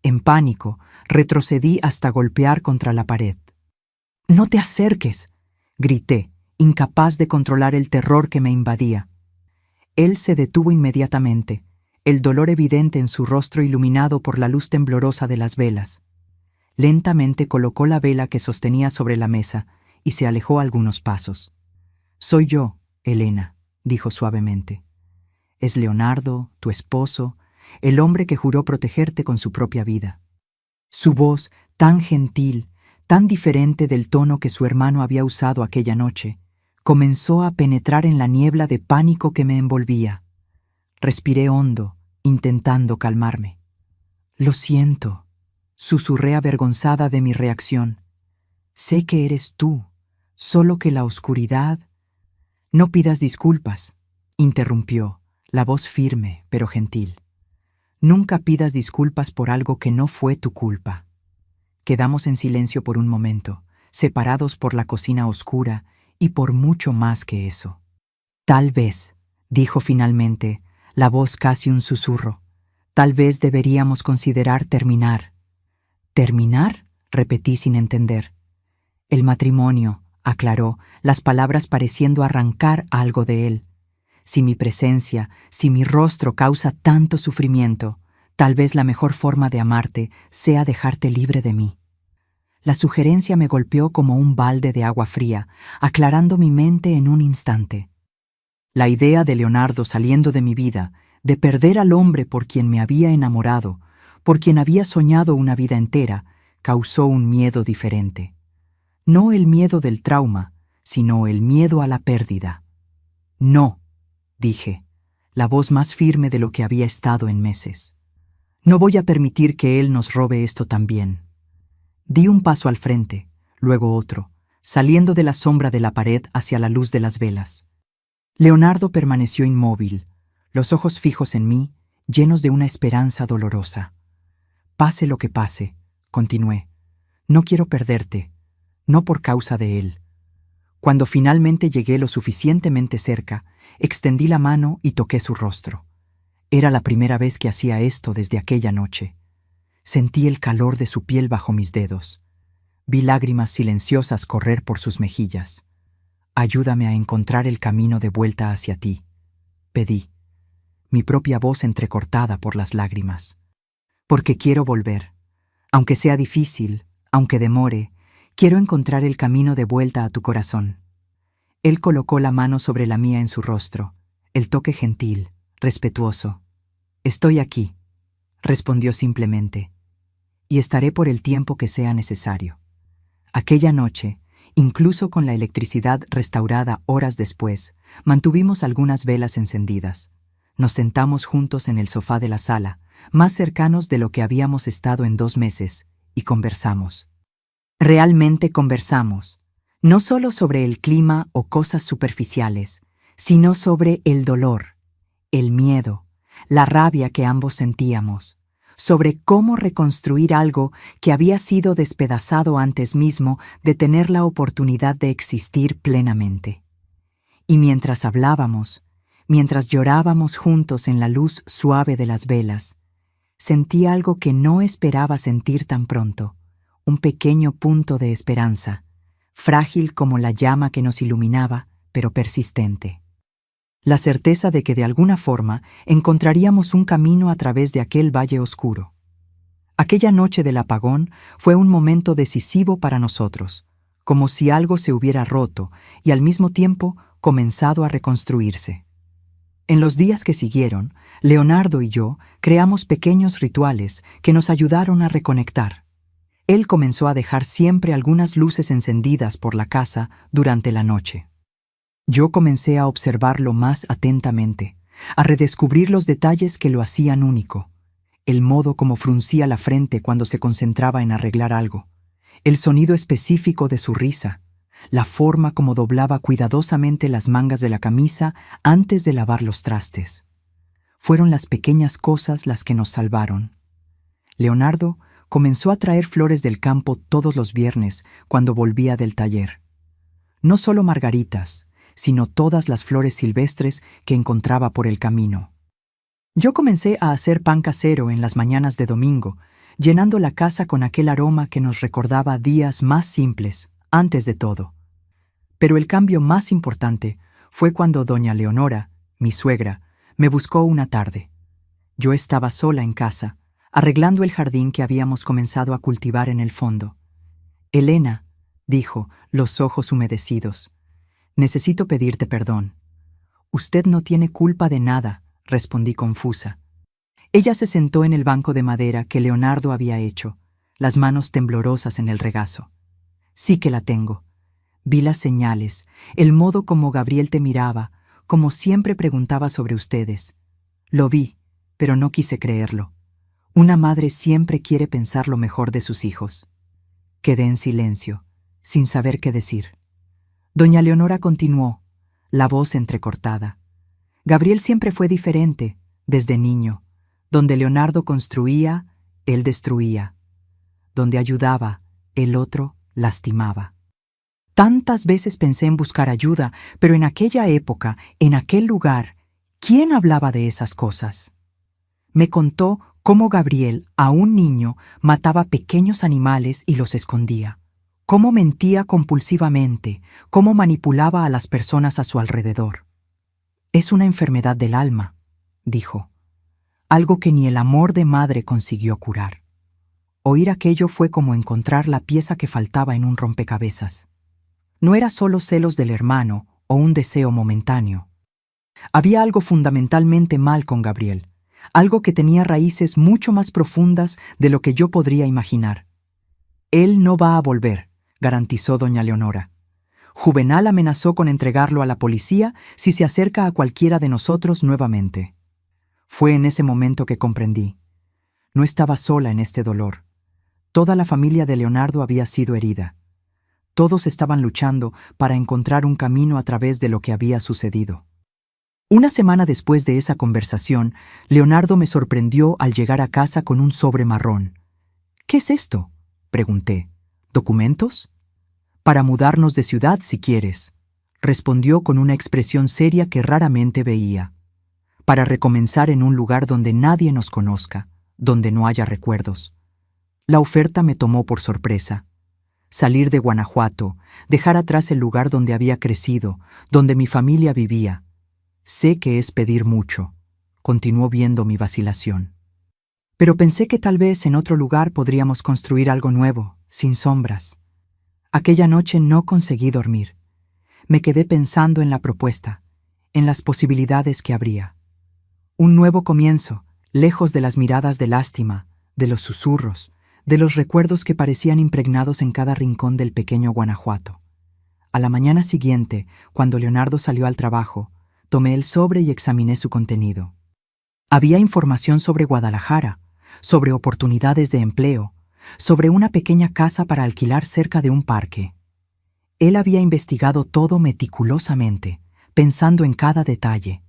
En pánico, retrocedí hasta golpear contra la pared. «¡No te acerques!», grité, incapaz de controlar el terror que me invadía. Él se detuvo inmediatamente, el dolor evidente en su rostro iluminado por la luz temblorosa de las velas. Lentamente colocó la vela que sostenía sobre la mesa y se alejó algunos pasos. «Soy yo, Elena», dijo suavemente. «Es Leonardo, tu esposo, el hombre que juró protegerte con su propia vida». Su voz, tan gentil, tan diferente del tono que su hermano había usado aquella noche, comenzó a penetrar en la niebla de pánico que me envolvía. Respiré hondo, intentando calmarme. «Lo siento», susurré avergonzada de mi reacción. «Sé que eres tú, solo que la oscuridad...» «No pidas disculpas», interrumpió, la voz firme pero gentil. «Nunca pidas disculpas por algo que no fue tu culpa». Quedamos en silencio por un momento, separados por la cocina oscura y por mucho más que eso. «Tal vez», dijo finalmente, la voz casi un susurro, «tal vez deberíamos considerar terminar». ¿Terminar? Repetí sin entender. El matrimonio, aclaró, las palabras pareciendo arrancar algo de él. Si mi presencia, si mi rostro causa tanto sufrimiento, tal vez la mejor forma de amarte sea dejarte libre de mí. La sugerencia me golpeó como un balde de agua fría, aclarando mi mente en un instante. La idea de Leonardo saliendo de mi vida, de perder al hombre por quien me había enamorado, por quien había soñado una vida entera, causó un miedo diferente. No el miedo del trauma, sino el miedo a la pérdida. No, dije, la voz más firme de lo que había estado en meses. No voy a permitir que él nos robe esto también. Di un paso al frente, luego otro, saliendo de la sombra de la pared hacia la luz de las velas. Leonardo permaneció inmóvil, los ojos fijos en mí, llenos de una esperanza dolorosa. Pase lo que pase, continué, no quiero perderte, no por causa de él. Cuando finalmente llegué lo suficientemente cerca, extendí la mano y toqué su rostro. Era la primera vez que hacía esto desde aquella noche. Sentí el calor de su piel bajo mis dedos. Vi lágrimas silenciosas correr por sus mejillas. Ayúdame a encontrar el camino de vuelta hacia ti, pedí, mi propia voz entrecortada por las lágrimas. Porque quiero volver. Aunque sea difícil, aunque demore, quiero encontrar el camino de vuelta a tu corazón. Él colocó la mano sobre la mía en su rostro, el toque gentil, respetuoso. Estoy aquí, respondió simplemente, y estaré por el tiempo que sea necesario. Aquella noche, incluso con la electricidad restaurada horas después, mantuvimos algunas velas encendidas. Nos sentamos juntos en el sofá de la sala, más cercanos de lo que habíamos estado en 2 meses, y conversamos. Realmente conversamos, no solo sobre el clima o cosas superficiales, sino sobre el dolor, el miedo, la rabia que ambos sentíamos, sobre cómo reconstruir algo que había sido despedazado antes mismo de tener la oportunidad de existir plenamente. Y mientras hablábamos, mientras llorábamos juntos en la luz suave de las velas, sentí algo que no esperaba sentir tan pronto, un pequeño punto de esperanza, frágil como la llama que nos iluminaba, pero persistente. La certeza de que de alguna forma encontraríamos un camino a través de aquel valle oscuro. Aquella noche del apagón fue un momento decisivo para nosotros, como si algo se hubiera roto y al mismo tiempo comenzado a reconstruirse. En los días que siguieron, Leonardo y yo creamos pequeños rituales que nos ayudaron a reconectar. Él comenzó a dejar siempre algunas luces encendidas por la casa durante la noche. Yo comencé a observarlo más atentamente, a redescubrir los detalles que lo hacían único, el modo como fruncía la frente cuando se concentraba en arreglar algo, el sonido específico de su risa, la forma como doblaba cuidadosamente las mangas de la camisa antes de lavar los trastes. Fueron las pequeñas cosas las que nos salvaron. Leonardo comenzó a traer flores del campo todos los viernes cuando volvía del taller. No solo margaritas, sino todas las flores silvestres que encontraba por el camino. Yo comencé a hacer pan casero en las mañanas de domingo, llenando la casa con aquel aroma que nos recordaba días más simples, antes de todo. Pero el cambio más importante fue cuando doña Leonora, mi suegra, me buscó una tarde. Yo estaba sola en casa, arreglando el jardín que habíamos comenzado a cultivar en el fondo. «Elena», dijo, los ojos humedecidos, «necesito pedirte perdón». «Usted no tiene culpa de nada», respondí confusa. Ella se sentó en el banco de madera que Leonardo había hecho, las manos temblorosas en el regazo. «Sí que la tengo. Vi las señales, el modo como Gabriel te miraba, como siempre preguntaba sobre ustedes. Lo vi, pero no quise creerlo. Una madre siempre quiere pensar lo mejor de sus hijos». Quedé en silencio, sin saber qué decir. Doña Leonora continuó, la voz entrecortada. «Gabriel siempre fue diferente, desde niño. Donde Leonardo construía, él destruía. Donde ayudaba, el otro lastimaba. Tantas veces pensé en buscar ayuda, pero en aquella época, en aquel lugar, ¿quién hablaba de esas cosas?» Me contó Cómo Gabriel, aún niño, mataba pequeños animales y los escondía. Cómo mentía compulsivamente, cómo manipulaba a las personas a su alrededor. «Es una enfermedad del alma», dijo, «algo que ni el amor de madre consiguió curar». Oír aquello fue como encontrar la pieza que faltaba en un rompecabezas. No era solo celos del hermano o un deseo momentáneo. Había algo fundamentalmente mal con Gabriel, algo que tenía raíces mucho más profundas de lo que yo podría imaginar. «Él no va a volver», garantizó doña Leonora. «Juvenal amenazó con entregarlo a la policía si se acerca a cualquiera de nosotros nuevamente». Fue en ese momento que comprendí. No estaba sola en este dolor. Toda la familia de Leonardo había sido herida. Todos estaban luchando para encontrar un camino a través de lo que había sucedido. Una semana después de esa conversación, Leonardo me sorprendió al llegar a casa con un sobre marrón. «¿Qué es esto?», pregunté. «¿Documentos?». «Para mudarnos de ciudad, si quieres», respondió con una expresión seria que raramente veía. «Para recomenzar en un lugar donde nadie nos conozca, donde no haya recuerdos». La oferta me tomó por sorpresa. Salir de Guanajuato, dejar atrás el lugar donde había crecido, donde mi familia vivía. Sé que es pedir mucho. Continuó viendo mi vacilación. Pero pensé que tal vez en otro lugar podríamos construir algo nuevo, sin sombras. Aquella noche no conseguí dormir. Me quedé pensando en la propuesta, en las posibilidades que habría. Un nuevo comienzo, lejos de las miradas de lástima, de los susurros, de los recuerdos que parecían impregnados en cada rincón del pequeño Guanajuato. A la mañana siguiente, cuando Leonardo salió al trabajo, tomé el sobre y examiné su contenido. Había información sobre Guadalajara, sobre oportunidades de empleo, sobre una pequeña casa para alquilar cerca de un parque. Él había investigado todo meticulosamente, pensando en cada detalle.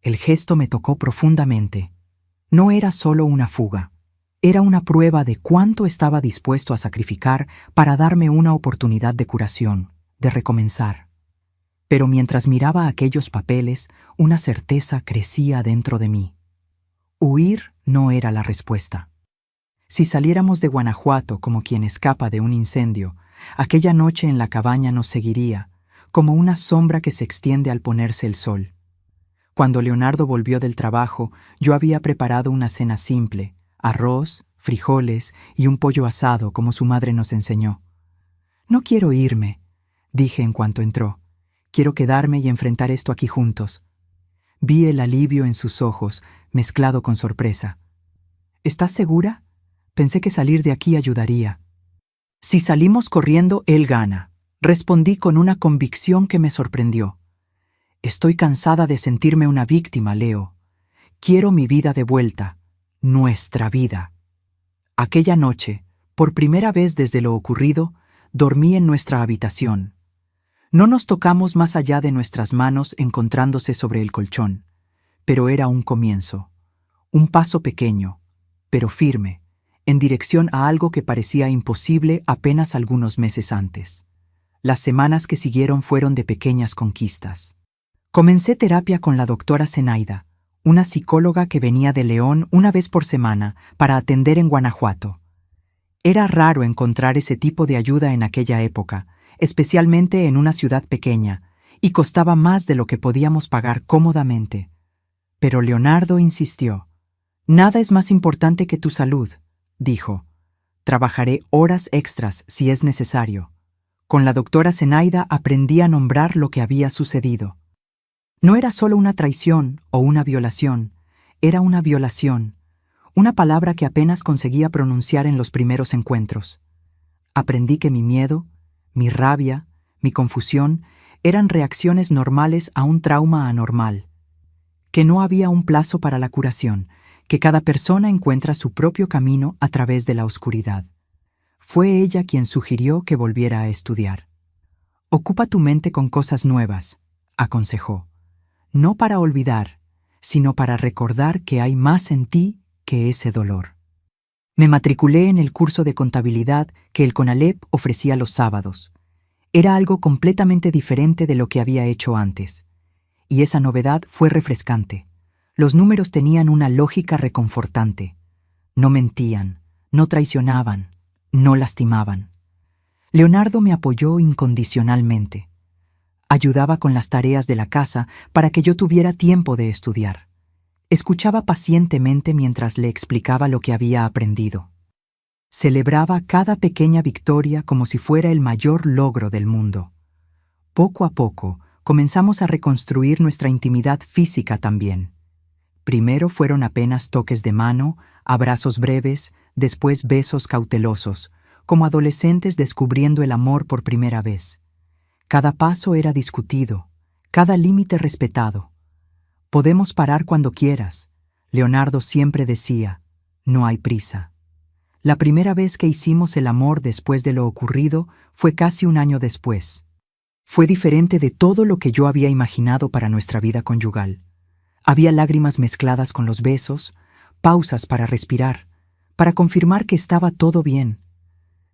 El gesto me tocó profundamente. No era solo una fuga. Era una prueba de cuánto estaba dispuesto a sacrificar para darme una oportunidad de curación, de recomenzar. Pero mientras miraba aquellos papeles, una certeza crecía dentro de mí. Huir no era la respuesta. Si saliéramos de Guanajuato como quien escapa de un incendio, aquella noche en la cabaña nos seguiría, como una sombra que se extiende al ponerse el sol. Cuando Leonardo volvió del trabajo, yo había preparado una cena simple: arroz, frijoles y un pollo asado como su madre nos enseñó. «No quiero irme», dije en cuanto entró. «Quiero quedarme y enfrentar esto aquí juntos». Vi el alivio en sus ojos, mezclado con sorpresa. «¿Estás segura? Pensé que salir de aquí ayudaría». «Si salimos corriendo, él gana», respondí con una convicción que me sorprendió. «Estoy cansada de sentirme una víctima, Leo. Quiero mi vida de vuelta, nuestra vida». Aquella noche, por primera vez desde lo ocurrido, dormí en nuestra habitación. No nos tocamos más allá de nuestras manos encontrándose sobre el colchón, pero era un comienzo, un paso pequeño, pero firme, en dirección a algo que parecía imposible apenas algunos meses antes. Las semanas que siguieron fueron de pequeñas conquistas. Comencé terapia con la doctora Zenaida, una psicóloga que venía de León una vez por semana para atender en Guanajuato. Era raro encontrar ese tipo de ayuda en aquella época, especialmente en una ciudad pequeña, y costaba más de lo que podíamos pagar cómodamente. Pero Leonardo insistió. «Nada es más importante que tu salud», dijo. «Trabajaré horas extras si es necesario». Con la doctora Zenaida aprendí a nombrar lo que había sucedido. No era solo una traición o una violación, era una violación, una palabra que apenas conseguía pronunciar en los primeros encuentros. Aprendí que mi miedo, mi rabia, mi confusión eran reacciones normales a un trauma anormal, que no había un plazo para la curación, que cada persona encuentra su propio camino a través de la oscuridad. Fue ella quien sugirió que volviera a estudiar. «Ocupa tu mente con cosas nuevas», aconsejó. «No para olvidar, sino para recordar que hay más en ti que ese dolor». Me matriculé en el curso de contabilidad que el CONALEP ofrecía los sábados. Era algo completamente diferente de lo que había hecho antes. Y esa novedad fue refrescante. Los números tenían una lógica reconfortante. No mentían, no traicionaban, no lastimaban. Leonardo me apoyó incondicionalmente. Ayudaba con las tareas de la casa para que yo tuviera tiempo de estudiar. Escuchaba pacientemente mientras le explicaba lo que había aprendido. Celebraba cada pequeña victoria como si fuera el mayor logro del mundo. Poco a poco, comenzamos a reconstruir nuestra intimidad física también. Primero fueron apenas toques de mano, abrazos breves, después besos cautelosos, como adolescentes descubriendo el amor por primera vez. Cada paso era discutido, cada límite respetado. Podemos parar cuando quieras. Leonardo siempre decía, no hay prisa. La primera vez que hicimos el amor después de lo ocurrido fue casi un año después. Fue diferente de todo lo que yo había imaginado para nuestra vida conyugal. Había lágrimas mezcladas con los besos, pausas para respirar, para confirmar que estaba todo bien.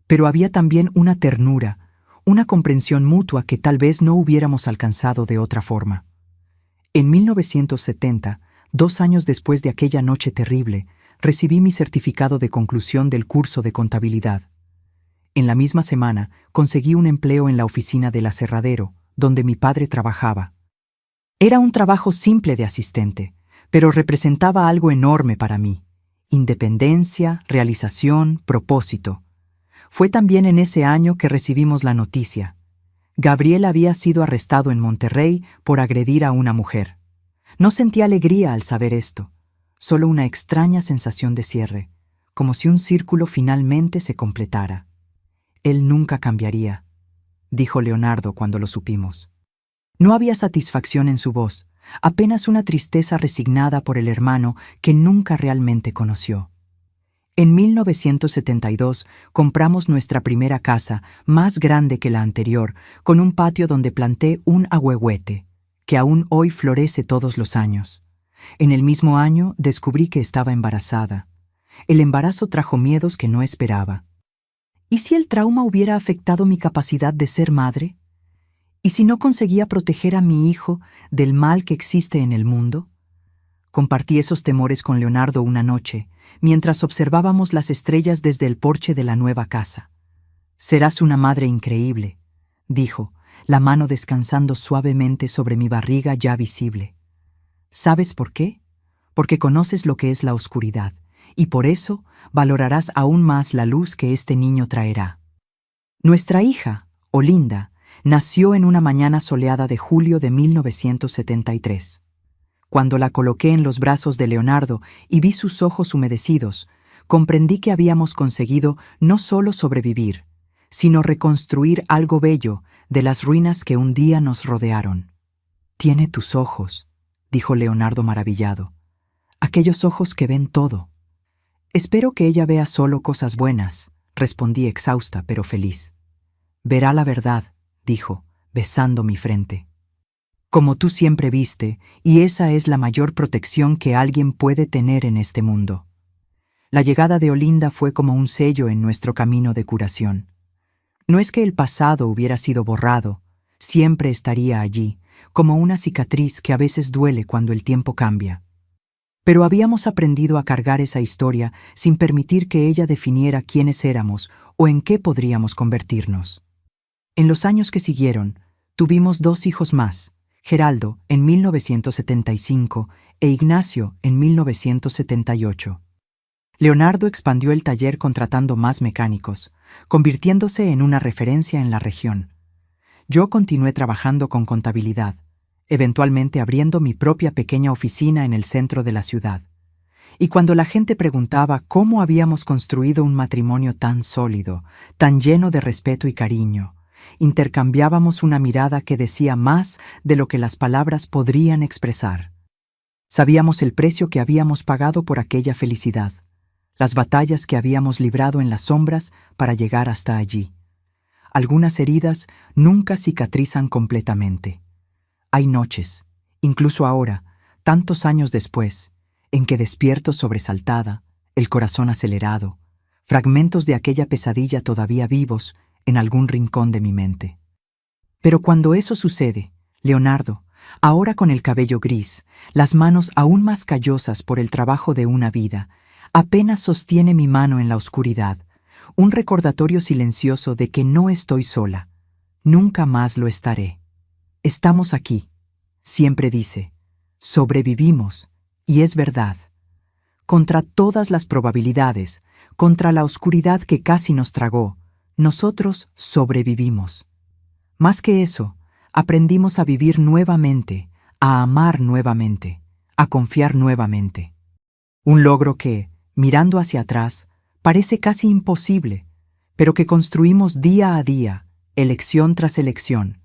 Pero había también una ternura, una comprensión mutua que tal vez no hubiéramos alcanzado de otra forma. En 1970, 2 años después de aquella noche terrible, recibí mi certificado de conclusión del curso de contabilidad. En la misma semana, conseguí un empleo en la oficina del aserradero, donde mi padre trabajaba. Era un trabajo simple de asistente, pero representaba algo enorme para mí: independencia, realización, propósito. Fue también en ese año que recibimos la noticia. Gabriel había sido arrestado en Monterrey por agredir a una mujer. No sentí alegría al saber esto, solo una extraña sensación de cierre, como si un círculo finalmente se completara. Él nunca cambiaría, dijo Leonardo cuando lo supimos. No había satisfacción en su voz, apenas una tristeza resignada por el hermano que nunca realmente conoció. En 1972 compramos nuestra primera casa, más grande que la anterior, con un patio donde planté un ahuehuete, que aún hoy florece todos los años. En el mismo año descubrí que estaba embarazada. El embarazo trajo miedos que no esperaba. ¿Y si el trauma hubiera afectado mi capacidad de ser madre? ¿Y si no conseguía proteger a mi hijo del mal que existe en el mundo? Compartí esos temores con Leonardo una noche, mientras observábamos las estrellas desde el porche de la nueva casa. «Serás una madre increíble», dijo, la mano descansando suavemente sobre mi barriga ya visible. ¿Sabes por qué? Porque conoces lo que es la oscuridad, y por eso valorarás aún más la luz que este niño traerá. Nuestra hija, Olinda, nació en una mañana soleada de julio de 1973. Cuando la coloqué en los brazos de Leonardo y vi sus ojos humedecidos, comprendí que habíamos conseguido no solo sobrevivir, sino reconstruir algo bello de las ruinas que un día nos rodearon. «Tiene tus ojos», dijo Leonardo maravillado, «aquellos ojos que ven todo». «Espero que ella vea solo cosas buenas», respondí exhausta pero feliz. «Verá la verdad», dijo, besando mi frente. «Como tú siempre viste, y esa es la mayor protección que alguien puede tener en este mundo». La llegada de Olinda fue como un sello en nuestro camino de curación. No es que el pasado hubiera sido borrado, siempre estaría allí, como una cicatriz que a veces duele cuando el tiempo cambia. Pero habíamos aprendido a cargar esa historia sin permitir que ella definiera quiénes éramos o en qué podríamos convertirnos. En los años que siguieron, tuvimos 2 hijos más, Geraldo en 1975 e Ignacio en 1978. Leonardo expandió el taller contratando más mecánicos, convirtiéndose en una referencia en la región. Yo continué trabajando con contabilidad, eventualmente abriendo mi propia pequeña oficina en el centro de la ciudad. Y cuando la gente preguntaba cómo habíamos construido un matrimonio tan sólido, tan lleno de respeto y cariño, intercambiábamos una mirada que decía más de lo que las palabras podrían expresar. Sabíamos el precio que habíamos pagado por aquella felicidad, las batallas que habíamos librado en las sombras para llegar hasta allí. Algunas heridas nunca cicatrizan completamente. Hay noches, incluso ahora, tantos años después, en que despierto sobresaltada, el corazón acelerado, fragmentos de aquella pesadilla todavía vivos en algún rincón de mi mente. Pero cuando eso sucede, Leonardo, ahora con el cabello gris, las manos aún más callosas por el trabajo de una vida, Apenas sostiene mi mano en la oscuridad, un recordatorio silencioso de que no estoy sola. Nunca más lo estaré. Estamos aquí. Siempre dice, sobrevivimos, y es verdad. Contra todas las probabilidades, contra la oscuridad que casi nos tragó, nosotros sobrevivimos. Más que eso, aprendimos a vivir nuevamente, a amar nuevamente, a confiar nuevamente. Un logro que, mirando hacia atrás, parece casi imposible, pero que construimos día a día, elección tras elección,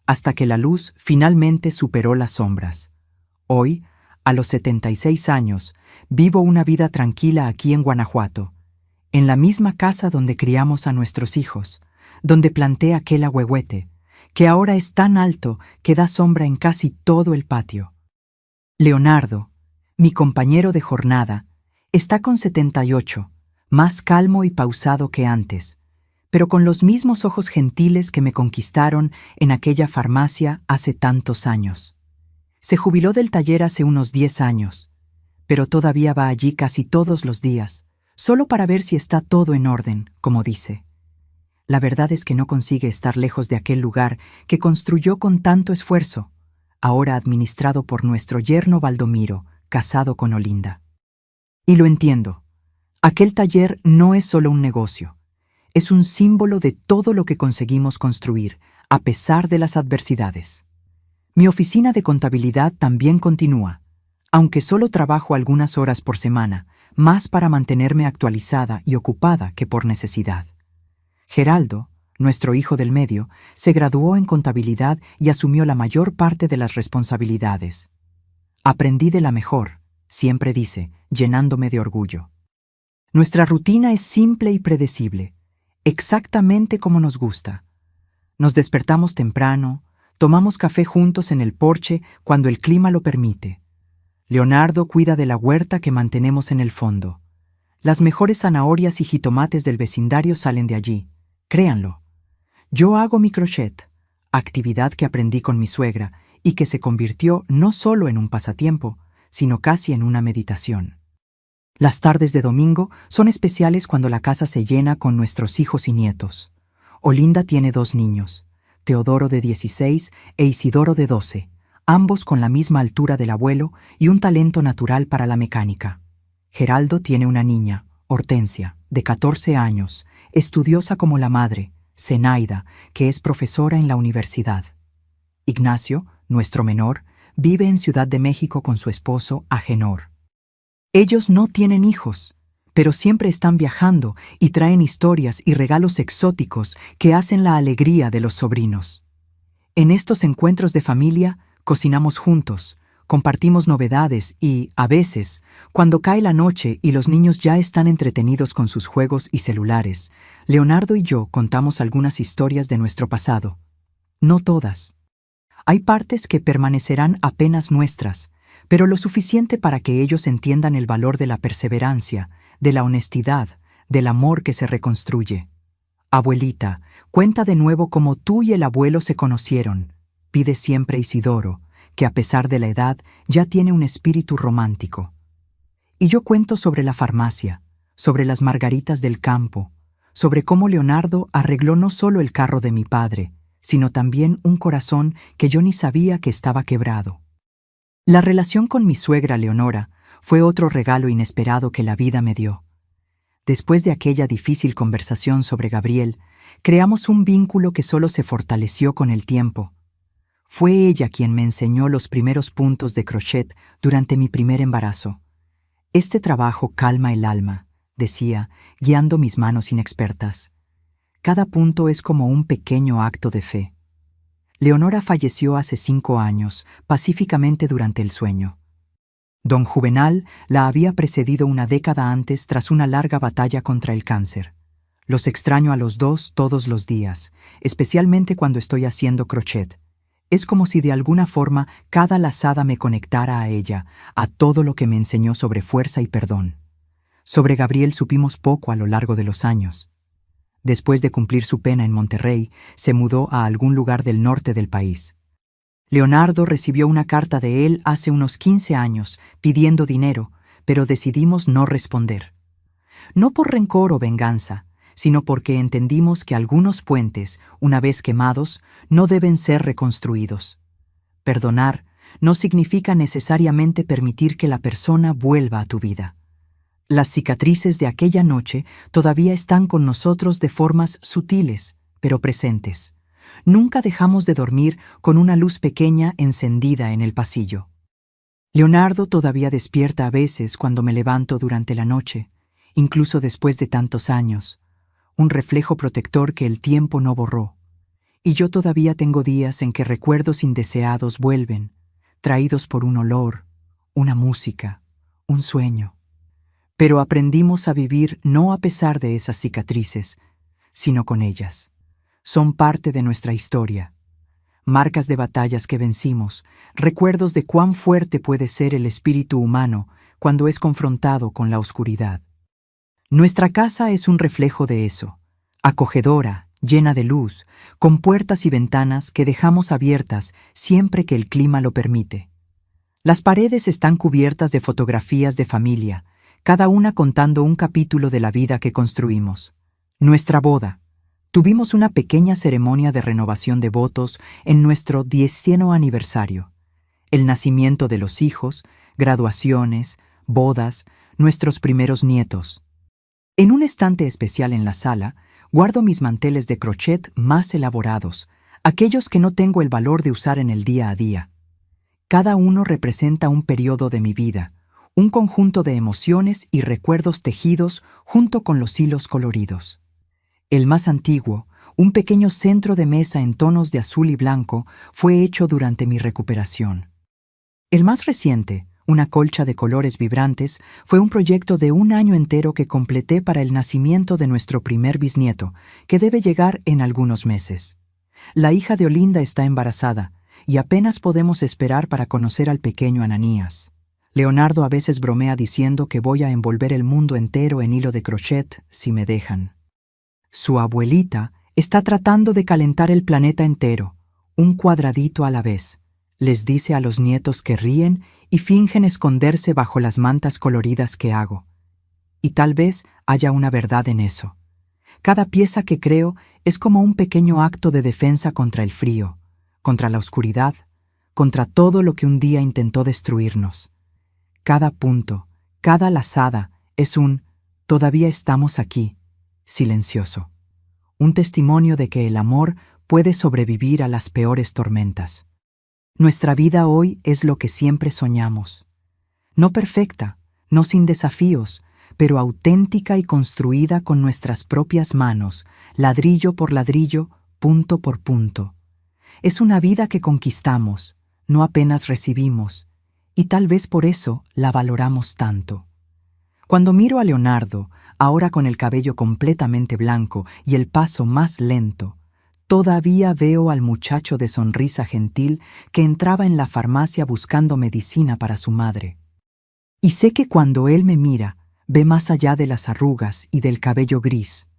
hasta que la luz finalmente superó las sombras. Hoy, a los 76 años, vivo una vida tranquila aquí en Guanajuato, en la misma casa donde criamos a nuestros hijos, donde planté aquel ahuehuete, que ahora es tan alto que da sombra en casi todo el patio. Leonardo, mi compañero de jornada, está con 78, más calmo y pausado que antes, pero con los mismos ojos gentiles que me conquistaron en aquella farmacia hace tantos años. Se jubiló del taller hace unos 10 años, pero todavía va allí casi todos los días, solo para ver si está todo en orden, como dice. La verdad es que no consigue estar lejos de aquel lugar que construyó con tanto esfuerzo, ahora administrado por nuestro yerno Baldomiro, casado con Olinda. Y lo entiendo. Aquel taller no es solo un negocio, es un símbolo de todo lo que conseguimos construir, a pesar de las adversidades. Mi oficina de contabilidad también continúa, aunque solo trabajo algunas horas por semana, más para mantenerme actualizada y ocupada que por necesidad. Geraldo, nuestro hijo del medio, se graduó en contabilidad y asumió la mayor parte de las responsabilidades. Aprendí de la mejor, siempre dice, llenándome de orgullo. Nuestra rutina es simple y predecible, exactamente como nos gusta. Nos despertamos temprano, tomamos café juntos en el porche cuando el clima lo permite. Leonardo cuida de la huerta que mantenemos en el fondo. Las mejores zanahorias y jitomates del vecindario salen de allí, créanlo. Yo hago mi crochet, actividad que aprendí con mi suegra y que se convirtió no solo en un pasatiempo, sino casi en una meditación. Las tardes de domingo son especiales cuando la casa se llena con nuestros hijos y nietos. Olinda tiene 2 niños, Teodoro de 16 e Isidoro de 12, ambos con la misma altura del abuelo y un talento natural para la mecánica. Geraldo tiene una niña, Hortensia, de 14 años, estudiosa como la madre, Zenaida, que es profesora en la universidad. Ignacio, nuestro menor, vive en Ciudad de México con su esposo, Agenor. Ellos no tienen hijos, pero siempre están viajando y traen historias y regalos exóticos que hacen la alegría de los sobrinos. En estos encuentros de familia, cocinamos juntos, compartimos novedades y, a veces, cuando cae la noche y los niños ya están entretenidos con sus juegos y celulares, Leonardo y yo contamos algunas historias de nuestro pasado. No todas. Hay partes que permanecerán apenas nuestras, pero lo suficiente para que ellos entiendan el valor de la perseverancia, de la honestidad, del amor que se reconstruye. Abuelita, cuenta de nuevo cómo tú y el abuelo se conocieron, pide siempre Isidoro, que a pesar de la edad ya tiene un espíritu romántico. Y yo cuento sobre la farmacia, sobre las margaritas del campo, sobre cómo Leonardo arregló no solo el carro de mi padre, sino también un corazón que yo ni sabía que estaba quebrado. La relación con mi suegra Leonora fue otro regalo inesperado que la vida me dio. Después de aquella difícil conversación sobre Gabriel, creamos un vínculo que solo se fortaleció con el tiempo. Fue ella quien me enseñó los primeros puntos de crochet durante mi primer embarazo. Este trabajo calma el alma, decía, guiando mis manos inexpertas. Cada punto es como un pequeño acto de fe. Leonora falleció hace 5 años, pacíficamente durante el sueño. Don Juvenal la había precedido una década antes tras una larga batalla contra el cáncer. Los extraño a los dos todos los días, especialmente cuando estoy haciendo crochet. Es como si de alguna forma cada lazada me conectara a ella, a todo lo que me enseñó sobre fuerza y perdón. Sobre Gabriel supimos poco a lo largo de los años. Después de cumplir su pena en Monterrey, se mudó a algún lugar del norte del país. Leonardo recibió una carta de él hace unos 15 años pidiendo dinero, pero decidimos no responder. No por rencor o venganza, sino porque entendimos que algunos puentes, una vez quemados, no deben ser reconstruidos. Perdonar no significa necesariamente permitir que la persona vuelva a tu vida. Las cicatrices de aquella noche todavía están con nosotros de formas sutiles, pero presentes. Nunca dejamos de dormir con una luz pequeña encendida en el pasillo. Leonardo todavía despierta a veces cuando me levanto durante la noche, incluso después de tantos años, un reflejo protector que el tiempo no borró. Y yo todavía tengo días en que recuerdos indeseados vuelven, traídos por un olor, una música, un sueño. Pero aprendimos a vivir no a pesar de esas cicatrices, sino con ellas. Son parte de nuestra historia, marcas de batallas que vencimos, recuerdos de cuán fuerte puede ser el espíritu humano cuando es confrontado con la oscuridad. Nuestra casa es un reflejo de eso, acogedora, llena de luz, con puertas y ventanas que dejamos abiertas siempre que el clima lo permite. Las paredes están cubiertas de fotografías de familia, cada una contando un capítulo de la vida que construimos. Nuestra boda. Tuvimos una pequeña ceremonia de renovación de votos en nuestro 10º aniversario. El nacimiento de los hijos, graduaciones, bodas, nuestros primeros nietos. En un estante especial en la sala, guardo mis manteles de crochet más elaborados, aquellos que no tengo el valor de usar en el día a día. Cada uno representa un periodo de mi vida, un conjunto de emociones y recuerdos tejidos junto con los hilos coloridos. El más antiguo, un pequeño centro de mesa en tonos de azul y blanco, fue hecho durante mi recuperación. El más reciente, una colcha de colores vibrantes, fue un proyecto de un año entero que completé para el nacimiento de nuestro primer bisnieto, que debe llegar en algunos meses. La hija de Olinda está embarazada, y apenas podemos esperar para conocer al pequeño Ananías. Leonardo a veces bromea diciendo que voy a envolver el mundo entero en hilo de crochet si me dejan. Su abuelita está tratando de calentar el planeta entero, un cuadradito a la vez. Les dice a los nietos que ríen y fingen esconderse bajo las mantas coloridas que hago. Y tal vez haya una verdad en eso. Cada pieza que creo es como un pequeño acto de defensa contra el frío, contra la oscuridad, contra todo lo que un día intentó destruirnos. Cada punto, cada lazada es un «todavía estamos aquí», silencioso. Un testimonio de que el amor puede sobrevivir a las peores tormentas. Nuestra vida hoy es lo que siempre soñamos. No perfecta, no sin desafíos, pero auténtica y construida con nuestras propias manos, ladrillo por ladrillo, punto por punto. Es una vida que conquistamos, no apenas recibimos, y tal vez por eso la valoramos tanto. Cuando miro a Leonardo, ahora con el cabello completamente blanco y el paso más lento, todavía veo al muchacho de sonrisa gentil que entraba en la farmacia buscando medicina para su madre. Y sé que cuando él me mira, ve más allá de las arrugas y del cabello gris.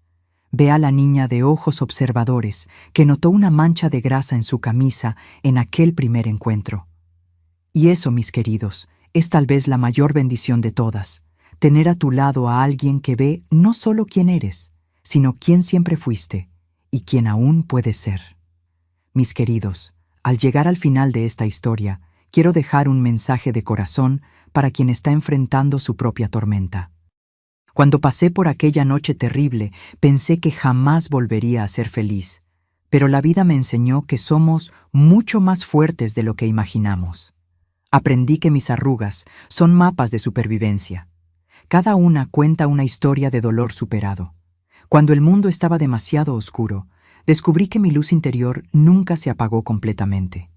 Ve a la niña de ojos observadores que notó una mancha de grasa en su camisa en aquel primer encuentro. Y eso, mis queridos, es tal vez la mayor bendición de todas, tener a tu lado a alguien que ve no solo quién eres, sino quién siempre fuiste y quién aún puedes ser. Mis queridos, al llegar al final de esta historia, quiero dejar un mensaje de corazón para quien está enfrentando su propia tormenta. Cuando pasé por aquella noche terrible, pensé que jamás volvería a ser feliz, pero la vida me enseñó que somos mucho más fuertes de lo que imaginamos. Aprendí que mis arrugas son mapas de supervivencia. Cada una cuenta una historia de dolor superado. Cuando el mundo estaba demasiado oscuro, descubrí que mi luz interior nunca se apagó completamente.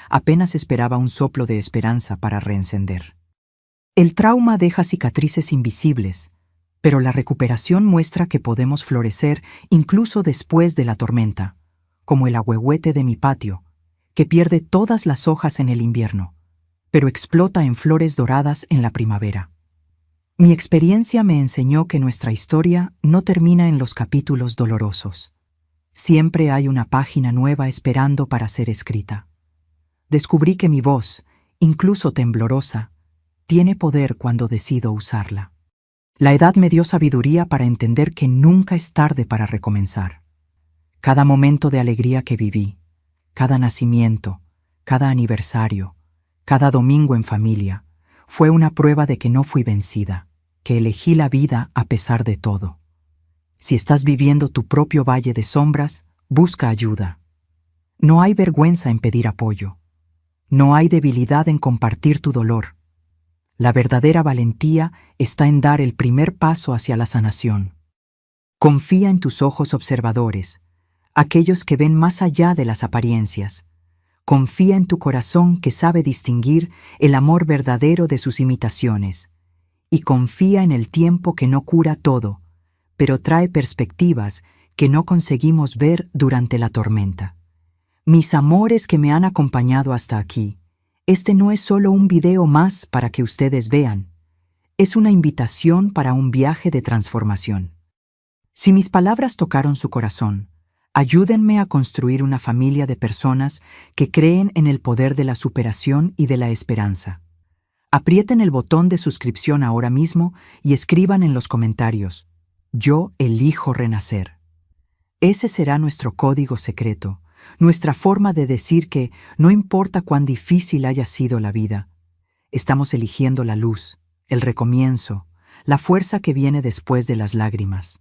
Apenas esperaba un soplo de esperanza para reencender. El trauma deja cicatrices invisibles, pero la recuperación muestra que podemos florecer incluso después de la tormenta, como el ahuehuete de mi patio, que pierde todas las hojas en el invierno, pero explota en flores doradas en la primavera. Mi experiencia me enseñó que nuestra historia no termina en los capítulos dolorosos. Siempre hay una página nueva esperando para ser escrita. Descubrí que mi voz, incluso temblorosa, tiene poder cuando decido usarla. La edad me dio sabiduría para entender que nunca es tarde para recomenzar. Cada momento de alegría que viví, cada nacimiento, cada aniversario, cada domingo en familia, fue una prueba de que no fui vencida, que elegí la vida a pesar de todo. Si estás viviendo tu propio valle de sombras, busca ayuda. No hay vergüenza en pedir apoyo. No hay debilidad en compartir tu dolor. La verdadera valentía está en dar el primer paso hacia la sanación. Confía en tus ojos observadores, aquellos que ven más allá de las apariencias. Confía en tu corazón que sabe distinguir el amor verdadero de sus imitaciones. Y confía en el tiempo que no cura todo, pero trae perspectivas que no conseguimos ver durante la tormenta. Mis amores que me han acompañado hasta aquí, este no es solo un video más para que ustedes vean, es una invitación para un viaje de transformación. Si mis palabras tocaron su corazón, ayúdenme a construir una familia de personas que creen en el poder de la superación y de la esperanza. Aprieten el botón de suscripción ahora mismo y escriban en los comentarios: "Yo elijo renacer". Ese será nuestro código secreto, nuestra forma de decir que no importa cuán difícil haya sido la vida, estamos eligiendo la luz, el recomienzo, la fuerza que viene después de las lágrimas.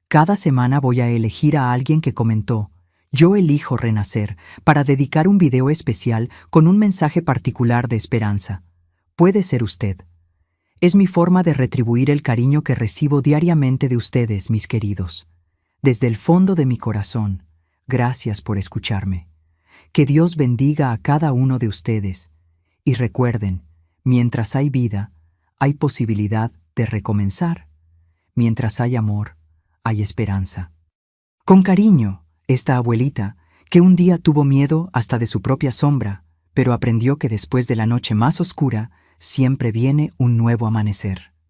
Cada semana voy a elegir a alguien que comentó: "Yo elijo renacer", para dedicar un video especial con un mensaje particular de esperanza. Puede ser usted. Es mi forma de retribuir el cariño que recibo diariamente de ustedes, mis queridos. Desde el fondo de mi corazón, gracias por escucharme. Que Dios bendiga a cada uno de ustedes. Y recuerden, mientras hay vida, hay posibilidad de recomenzar. Mientras hay amor, hay esperanza. Con cariño, esta abuelita, que un día tuvo miedo hasta de su propia sombra, pero aprendió que después de la noche más oscura, siempre viene un nuevo amanecer.